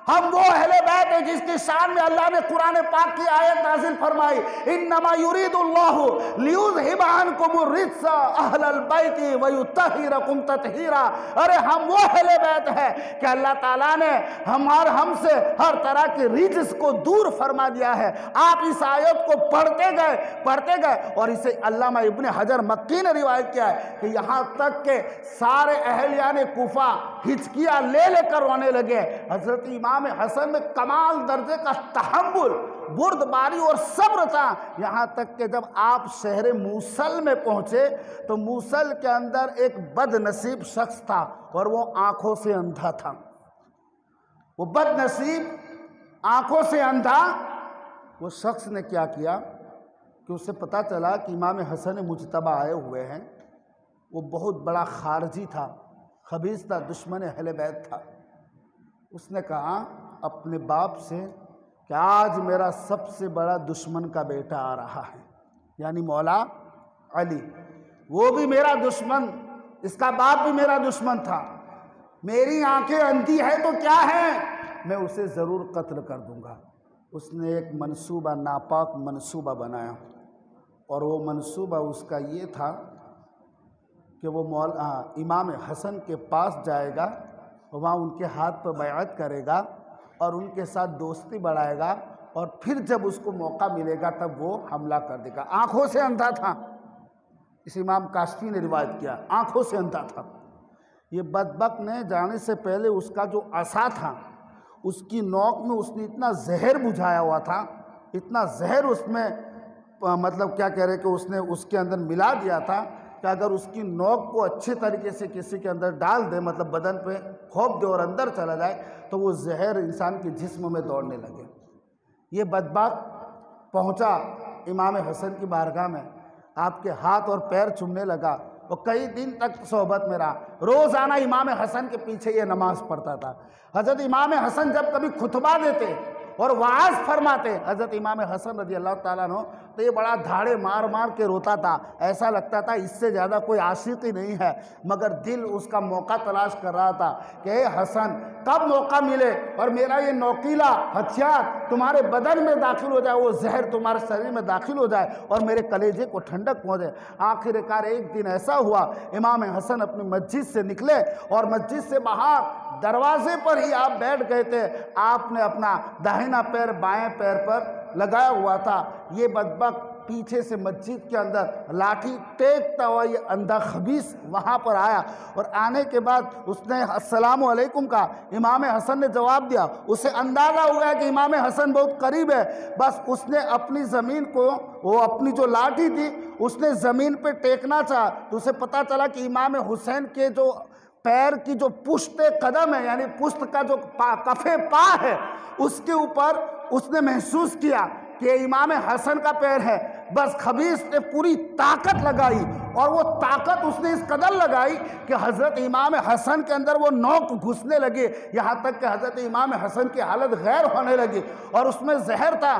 हम वो अहले बैत है जिसकी शान में अल्लाह ने कुरान पाक की आयत नाजिल फरमाई, इन्नमा युरीदुल्लाहु लियुज़हिबा अन्कुमुर रिज्सा अहलल बैति व युत्तहिरकुम तत्हीरा। अरे हम वो अहले बैत है कि अल्लाह ताला ने हमसे हर तरह के रिज्स को दूर फरमा दिया है। आप इस आयत को पढ़ते गए और इसे अल्लामा इब्न हजर मक्की ने रिवायत किया है कि यहाँ तक के सारे अहलियाने कूफा हिचकियाँ ले लेकर रोने लगे। हजरत इमाम हसन में कमाल दर्जे का तहम्मुल, बुर्दबारी और सब्र था। यहाँ तक कि जब आप शहर मूसल में पहुँचे तो मूसल के अंदर एक बदनसीब शख्स था और वो आंखों से अंधा था। वो बदनसीब आंखों से अंधा, वो शख्स ने क्या किया कि उसे पता चला कि इमाम हसन मुजतबा आए हुए हैं। वो बहुत बड़ा खारजी था, खबीस था, दुश्मन अहले बैत था। उसने कहा अपने बाप से कि आज मेरा सबसे बड़ा दुश्मन का बेटा आ रहा है, यानी मौला अली, वो भी मेरा दुश्मन, इसका बाप भी मेरा दुश्मन था। मेरी आंखें अंधी है तो क्या है, मैं उसे ज़रूर कत्ल कर दूंगा। उसने एक मंसूबा, नापाक मंसूबा बनाया, और वो मंसूबा उसका ये था कि वो इमाम हसन के पास जाएगा, वहाँ उनके हाथ पर बैअत करेगा और उनके साथ दोस्ती बढ़ाएगा, और फिर जब उसको मौका मिलेगा तब वो हमला कर देगा। आँखों से अंधा था, इस इमाम काशफी ने रिवायत किया, आँखों से अंधा था। ये बदबक ने जाने से पहले उसका जो असा था, उसकी नोक में उसने इतना जहर बुझाया हुआ था, इतना जहर उसमें मतलब क्या कह रहे कि उसने उसके अंदर मिला दिया था कि अगर उसकी नोक को अच्छे तरीके से किसी के अंदर डाल दे, मतलब बदन पे खोप दे और अंदर चला जाए, तो वो जहर इंसान के जिस्म में दौड़ने लगे। ये बदबक पहुंचा इमाम हसन की बारगाह में, आपके हाथ और पैर चूमने लगा, और कई दिन तक सोहबत में रहा। रोज़ाना इमाम हसन के पीछे ये नमाज पढ़ता था। हज़रत इमाम हसन जब कभी खुतबा देते और वाज फरमाते हज़रत इमाम हसन रज़ी अल्लाह ताला अन्हु, तो ये बड़ा धाड़े मार मार के रोता था। ऐसा लगता था इससे ज़्यादा कोई आशिक ही नहीं है, मगर दिल उसका मौका तलाश कर रहा था कि हे हसन, कब मौका मिले और मेरा ये नोकीला हथियार तुम्हारे बदन में दाखिल हो जाए, वो जहर तुम्हारे शरीर में दाखिल हो जाए और मेरे कलेजे को ठंडक पहुँचे। आखिरकार एक दिन ऐसा हुआ, इमाम हसन अपनी मस्जिद से निकले और मस्जिद से बाहर दरवाजे पर ही आप बैठ गए थे। आपने अपना दाहिना पैर बाएं पैर पर लगाया हुआ था। ये बदबक पीछे से मस्जिद के अंदर लाठी टेकता हुआ ये अंधा खबीस वहाँ पर आया, और आने के बाद उसने अस्सलामु अलैकुम का, इमाम हसन ने जवाब दिया। उसे अंदाज़ा हुआ कि इमाम हसन बहुत करीब है, बस उसने अपनी ज़मीन को, वो अपनी जो लाठी थी उसने ज़मीन पे टेकना चाहा, तो उसे पता चला कि इमाम हुसैन के जो पैर की जो पुश्ते कदम है, यानी पुश्त का जो कफ़े पा है, उसके ऊपर उसने महसूस किया कि इमाम हसन का पैर है। बस खबीस ने पूरी ताकत लगाई, और वो ताकत उसने इस कदर लगाई कि हज़रत इमाम हसन के अंदर वो नोक घुसने लगे, यहाँ तक कि हज़रत इमाम हसन की हालत गैर होने लगी, और उसमें जहर था।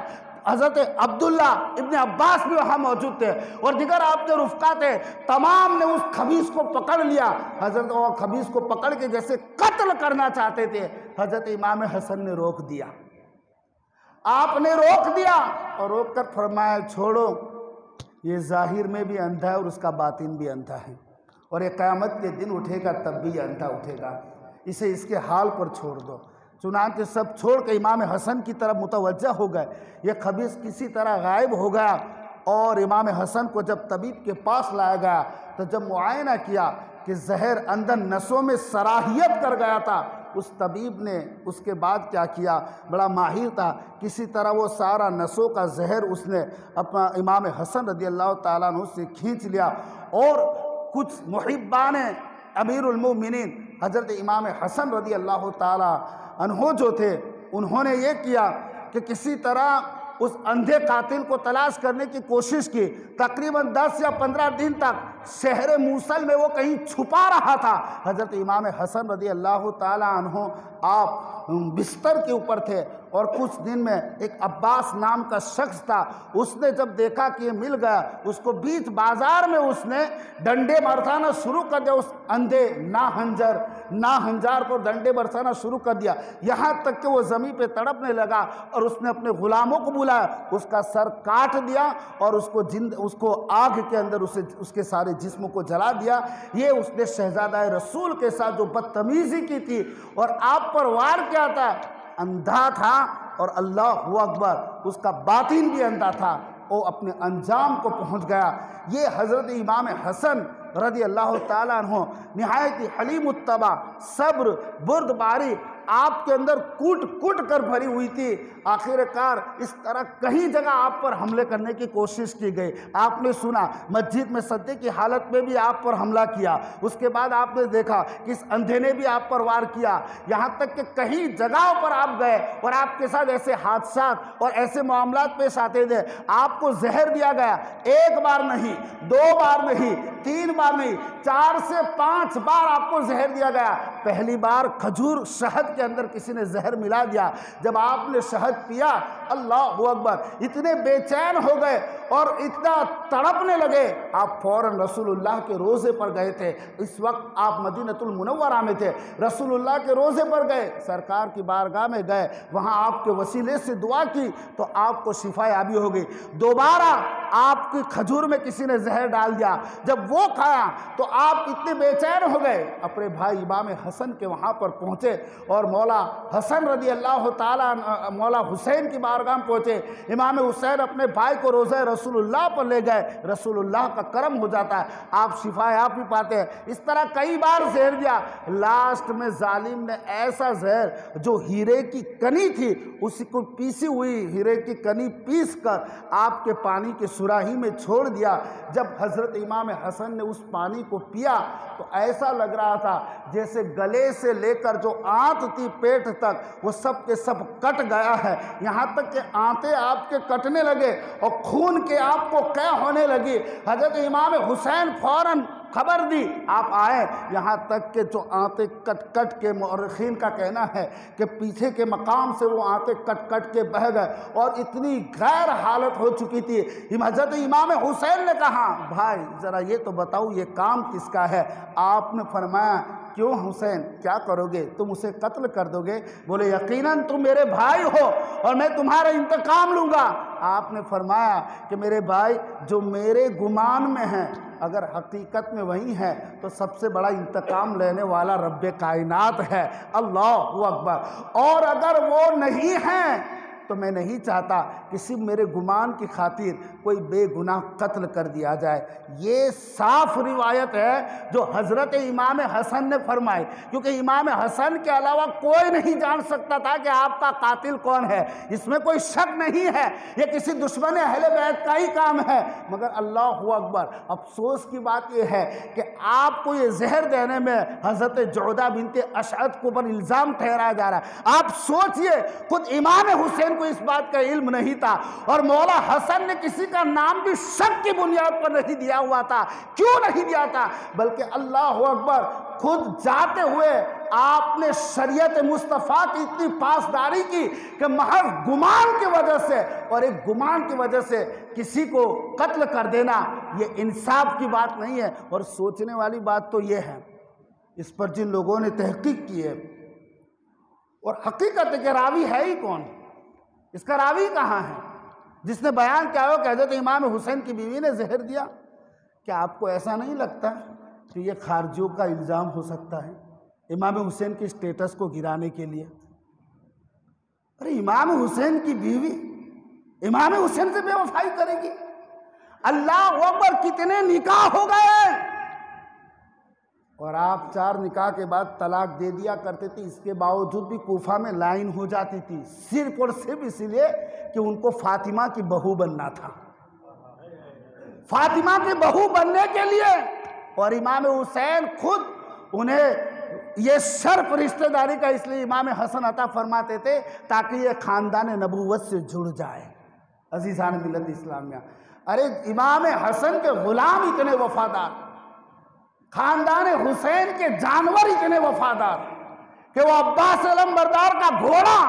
हज़रत अब्दुल्ला इब्न अब्बास भी वहाँ मौजूद थे, और दिगर आपके रुफ़का थे, तमाम ने उस खबीस को पकड़ लिया। हज़रत वो खबीस को पकड़ के जैसे कत्ल करना चाहते थे, हज़रत इमाम हसन ने रोक दिया। आपने रोक दिया और रोक कर फरमाया, छोड़ो, ये ज़ाहिर में भी अंधा है और उसका बातिन भी अंधा है, और ये क़यामत के दिन उठेगा तब भी अंधा उठेगा, इसे इसके हाल पर छोड़ दो। चुनांचे सब छोड़ के इमाम हसन की तरफ मुतवज्जा हो गए। ये खबीस किसी तरह गायब हो गया, और इमाम हसन को जब तबीब के पास लाया गया तो जब मुआयना किया कि जहर अंदर नसों में सराहियत कर गया था, उस तबीब ने उसके बाद क्या किया, बड़ा माहिर था, किसी तरह वो सारा नसों का जहर उसने अपना इमाम हसन रज़ी अल्लाह ताला अन्हु से खींच लिया। और कुछ मुहिब्बान अमीरुल मोमिनीन हज़रत इमाम हसन रज़ी अल्लाह ताला अन्हु जो थे, उन्होंने ये किया कि किसी तरह उस अंधे कातिल को तलाश करने की कोशिश की। तकरीबन 10 या 15 दिन तक शहर मूसल में वो कहीं छुपा रहा था। हज़रत इमाम हसन रज़ी अल्लाह ताला अन्हु आप बिस्तर के ऊपर थे, और कुछ दिन में एक अब्बास नाम का शख्स था, उसने जब देखा कि ये मिल गया, उसको बीच बाजार में उसने डंडे बरसाना शुरू कर दिया। उस अंधे नाहंजार पर डंडे बरसाना शुरू कर दिया, यहाँ तक कि वो ज़मीन पे तड़पने लगा, और उसने अपने ग़ुलामों को बुलाया, उसका सर काट दिया और उसको आग के अंदर उसके सारे जिस्म को जला दिया। ये उसने शहजादा रसूल के साथ जो बदतमीज़ी की थी, और आप पर वार क्या था, अंधा था, और अल्लाहु अकबर, उसका बातिन भी अंधा था, वो अपने अंजाम को पहुंच गया। ये हज़रत इमाम हसन रज़ी अल्लाह ताला अन्हु निहायत हलीम उत्तबा, सब्र, बुर्दबारी आपके अंदर कूट कूट कर भरी हुई थी। आखिरकार इस तरह कई जगह आप पर हमले करने की कोशिश की गई। आपने सुना मस्जिद में सद्दे की हालत में भी आप पर हमला किया, उसके बाद आपने देखा कि इस अंधे ने भी आप पर वार किया, यहाँ तक कि कई जगहों पर आप गए और आपके साथ ऐसे हादसा और ऐसे मामलात पेश आते थे। आपको जहर दिया गया, एक बार नहीं, 2 बार नहीं, 3 बार नहीं, 4 से 5 बार आपको जहर दिया गया। पहली बार खजूर शहद के अंदर किसी ने जहर मिला दिया। जब आपने शहद पिया, अल्लाह अकबर, इतने बेचैन हो गए और इतना तड़पने लगे, आप फौरन रसूलुल्लाह के रोज़े पर गए थे। इस वक्त आप मदीनतुल मुनव्वरा में थे, रसूलुल्लाह के रोज़े पर गए, सरकार की बारगाह में गए, वहाँ आपके वसीले से दुआ की तो आपको शिफा याबी हो गई। दोबारा आपकी खजूर में किसी ने जहर डाल दिया, जब वो खाया तो आप इतने बेचैन हो गए, अपने भाई इमाम हसन के वहाँ पर पहुँचे और मौला हसन रदी अल्लाह ताला मौला हुसैन की बारगाह में पहुँचे। इमाम हुसैन अपने भाई को रोज़े रसूलुल्लाह पर ले गए, रसूलुल्लाह का करम हो जाता है, आप शिफा आप ही पाते हैं। इस तरह कई बार जहर दिया। लास्ट में जालिम ने ऐसा जहर जो हीरे की कनी थी, उसी को पीसी हुई हीरे की कनी पीस कर आपके पानी के सुराही में छोड़ दिया। जब हज़रत इमाम हसन ने उस पानी को पिया तो ऐसा लग रहा था जैसे गले से लेकर जो आंत थी पेट तक, वो सब के सब कट गया है। यहाँ तक कि आंतें आपके कटने लगे और खून के आपको कै होने लगी। हज़रत इमाम हुसैन फौरन खबर दी, आप आए। यहाँ तक कि जो आंतें कट कट के, मौरखीन का कहना है कि पीछे के मकाम से वो आंतें कट कट के बह गए और इतनी गैर हालत हो चुकी थी। हज़रत इमाम हुसैन ने कहा, भाई ज़रा ये तो बताओ ये काम किसका है? आपने फरमाया, क्यों हुसैन, क्या करोगे? तुम उसे कत्ल कर दोगे? बोले, यकीनन तुम मेरे भाई हो और मैं तुम्हारा इंतकाम लूँगा। आपने फरमाया कि मेरे भाई, जो मेरे गुमान में है अगर हकीकत में वही है तो सबसे बड़ा इंतकाम लेने वाला रब्बे कायनात है, अल्लाह अकबर। और अगर वो नहीं है तो मैं नहीं चाहता कि सिर्फ मेरे गुमान की खातिर कोई बेगुनाह कत्ल कर दिया जाए। ये साफ रिवायत है जो हज़रत इमाम हसन ने फरमाई, क्योंकि इमाम हसन के अलावा कोई नहीं जान सकता था कि आपका कातिल कौन है। इसमें कोई शक नहीं है, ये किसी दुश्मन अहले बैत का ही काम है। मगर अल्लाह अकबर, अफसोस की बात यह है कि आपको ये जहर देने में हज़रत जोदा बिनते अशअद को पर इल्ज़ाम ठहराया जा रहा है। आप सोचिए, खुद इमाम हुसैन को इस बात का इल्म नहीं था और मौला हसन ने किसी का नाम भी शक की बुनियाद पर नहीं दिया हुआ था। क्यों नहीं दिया था? बल्कि अल्लाह अकबर, खुद जाते हुए आपने शरीयत मुस्तफ़ा की इतनी पासदारी की कि महज गुमान की वजह से, और एक गुमान की वजह से किसी को कत्ल कर देना, ये इंसाफ की बात नहीं है। और सोचने वाली बात तो ये है, इस पर जिन लोगों ने तहकीक की है और हकीकत के रावी है ही कौन, इसका रावी कहाँ है जिसने बयान किया हो कि हज़रत इमाम हुसैन की बीवी ने जहर दिया? क्या आपको ऐसा नहीं लगता कि ये खारजियों का इल्ज़ाम हो सकता है इमाम हुसैन के स्टेटस को गिराने के लिए? अरे इमाम हुसैन की बीवी इमाम हुसैन से बेवफाई करेगी? अल्लाह अकबर, कितने निकाह हो गए और आप 4 निकाह के बाद तलाक दे दिया करते थे। इसके बावजूद भी कूफा में लाइन हो जाती थी, सिर्फ और सिर्फ इसलिए कि उनको फातिमा की बहू बनना था, फातिमा की बहू बनने के लिए। और इमाम हुसैन खुद उन्हें ये शर्फ रिश्तेदारी का इसलिए इमाम हसन अता फरमाते थे ताकि ये ख़ानदान नबूवत से जुड़ जाए। अजीज़ान मिल्लत इस्लामिया, अरे इमाम हसन के ग़ुलाम इतने वफादार, खानदान हुसैन के जानवर इतने वफादार कि वो अब्बास अलमबरदार का घोड़ा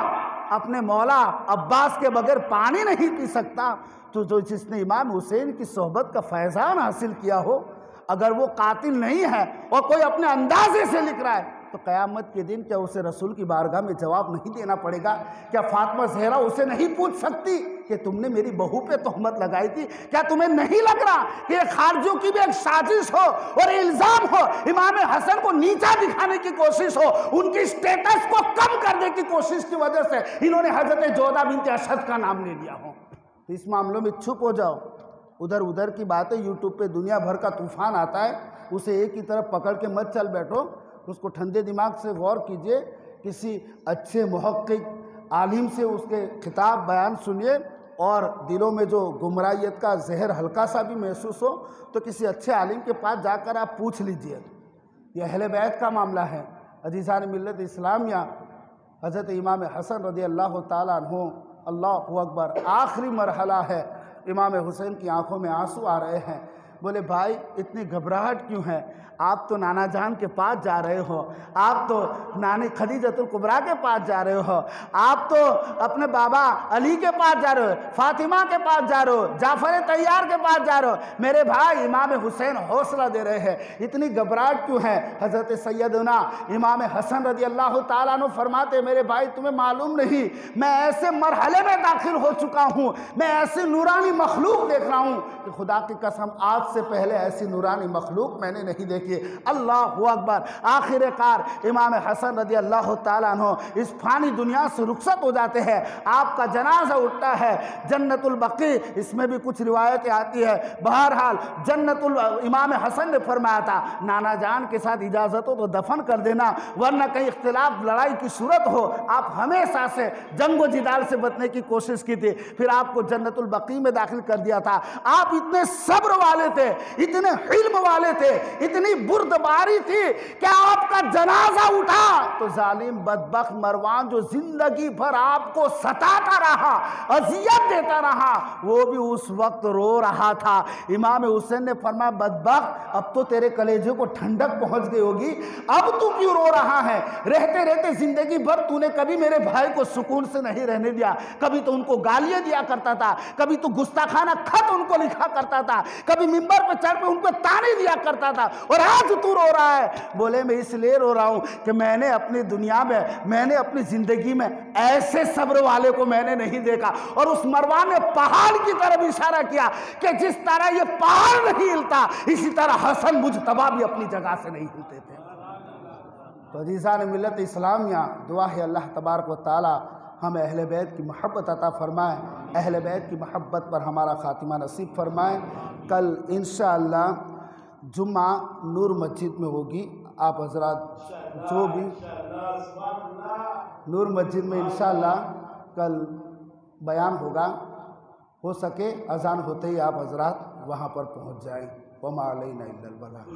अपने मौला अब्बास के बगैर पानी नहीं पी सकता। तो जो जिसने इमाम हुसैन की सोहबत का फैज़ान हासिल किया हो, अगर वो कातिल नहीं है और कोई अपने अंदाजे से लिख रहा है, तो क़यामत के दिन क्या उसे रसूल की बारगाह में जवाब नहीं देना पड़ेगा? क्या फातिमा ज़हरा उसे नहीं पूछ सकती कि तुमने मेरी बहू पे तोहमत लगाई थी? क्या तुम्हें नहीं लग रहा कि ये खारजियों की भी एक साजिश हो और इल्ज़ाम हो, इमाम हसन को नीचा दिखाने की कोशिश हो, उनकी स्टेटस को कम करने की कोशिश की वजह से इन्होंने हज़रत जोदा बिनते अशद का नाम ले लिया हो? तो इस मामलों में चुप हो जाओ। उधर उधर की बातें यूट्यूब पे दुनिया भर का तूफ़ान आता है, उसे एक ही तरफ पकड़ के मत चल बैठो। उसको ठंडे दिमाग से गौर कीजिए किसी अच्छे मुहक्किक आलिम से उसके खिताब बयान सुनिए, और दिलों में जो गुमराहियत का जहर हल्का सा भी महसूस हो तो किसी अच्छे आलिम के पास जाकर आप पूछ लीजिए। यह अहले बैत का मामला है। अजीज़ान मिल्लत इस्लामिया, हज़रत इमाम हसन रज़ी अल्लाह ताला अन्हु, अल्लाहु अकबर, आखिरी मरहला है, इमाम हुसैन की आंखों में आंसू आ रहे हैं। बोले भाई इतनी घबराहट क्यों है? आप तो नाना जान के पास जा रहे हो, आप तो नानी खदीजतुल कुबरा के पास जा रहे हो, आप तो अपने बाबा अली के पास जा रहे हो, फातिमा के पास जा रहे हो, जाफर तैयार के पास जा रहे हो। मेरे भाई इमाम हुसैन हौसला दे रहे हैं, इतनी घबराहट क्यों है? हज़रत सैयदना इमाम हसन रज़ी अल्लाह ताला अन्हु फरमाते, मेरे भाई तुम्हें मालूम नहीं, मैं ऐसे मरहले में दाखिल हो चुका हूँ, मैं ऐसी नूरानी मखलूक देख रहा हूँ कि खुदा की कसम आज से पहले ऐसी नूरानी मखलूक मैंने नहीं देखी। अल्लाहु अकबर। आखिरकार इमाम हसन रज़ी अल्लाह ताला अन्हु इस फानी दुनिया से रुखसत हो जाते हैं। आपका जनाजा उठता है जन्नतुल बकी, इसमें भी कुछ रिवायतें आती है। बहरहाल जन्नतुल इमाम हसन ने फरमाया था, नाना जान के साथ इजाज़त हो तो दफन कर देना, वरना कहीं इख्तिलाफ लड़ाई की सूरत हो। आप हमेशा से जंगो जिदाल से बचने की कोशिश की थी, फिर आपको जन्नतुल बकी में दाखिल कर दिया था। आप इतने सब्र वाले थे, इतने हिल्म वाले थे, इतनी बुर्दबारी थी कि आपका जनाजा उठा तो जालिम बदबख्त मरवान जो जिंदगी भर आपको सताता रहा, अजियत देता रहा, वो भी उस वक्त रो रहा था। इमाम हुसैन ने फरमाया, बदबख्त अब तो तेरे कलेजे को ठंडक पहुंच गई होगी, अब तू क्यों रो रहा है? रहते रहते जिंदगी भर तूने कभी मेरे भाई को सुकून से नहीं रहने दिया, कभी तो उनको गालियां दिया करता था, कभी तो गुस्ताखाना खत उनको लिखा करता था, कभी मिंबर पर चढ़ पे उनको ताने दिया करता था, और आज तू रो रहा है। बोले मैं इसलिए रो रहा हूं कि मैंने अपनी दुनिया में, मैंने अपनी जिंदगी में ऐसे सब्र वाले को मैंने नहीं देखा। और उस मरवान ने पहाड़ की तरफ इशारा किया कि जिस तरह ये पहाड़ नहीं हिलता, इसी तरह हसन मुजतबा भी अपनी जगह से नहीं हिलते थे। तो अज़ीज़ान मिल्लत इस्लामिया, दुआ है अल्लाह तबारक व तआला हमें अहले बैत की मोहब्बत अता फरमाए, अहले बैत की मोहब्बत पर हमारा खातिमा नसीब फरमाए। कल इंशाअल्लाह जुम्मा नूर मस्जिद में होगी। आप हजरात जो भी नूर मस्जिद में इंशाअल्लाह कल बयान होगा, हो सके अजान होते ही आप हजरात वहाँ पर पहुँच जाएं। वमा अलैना इल्लल बलाग।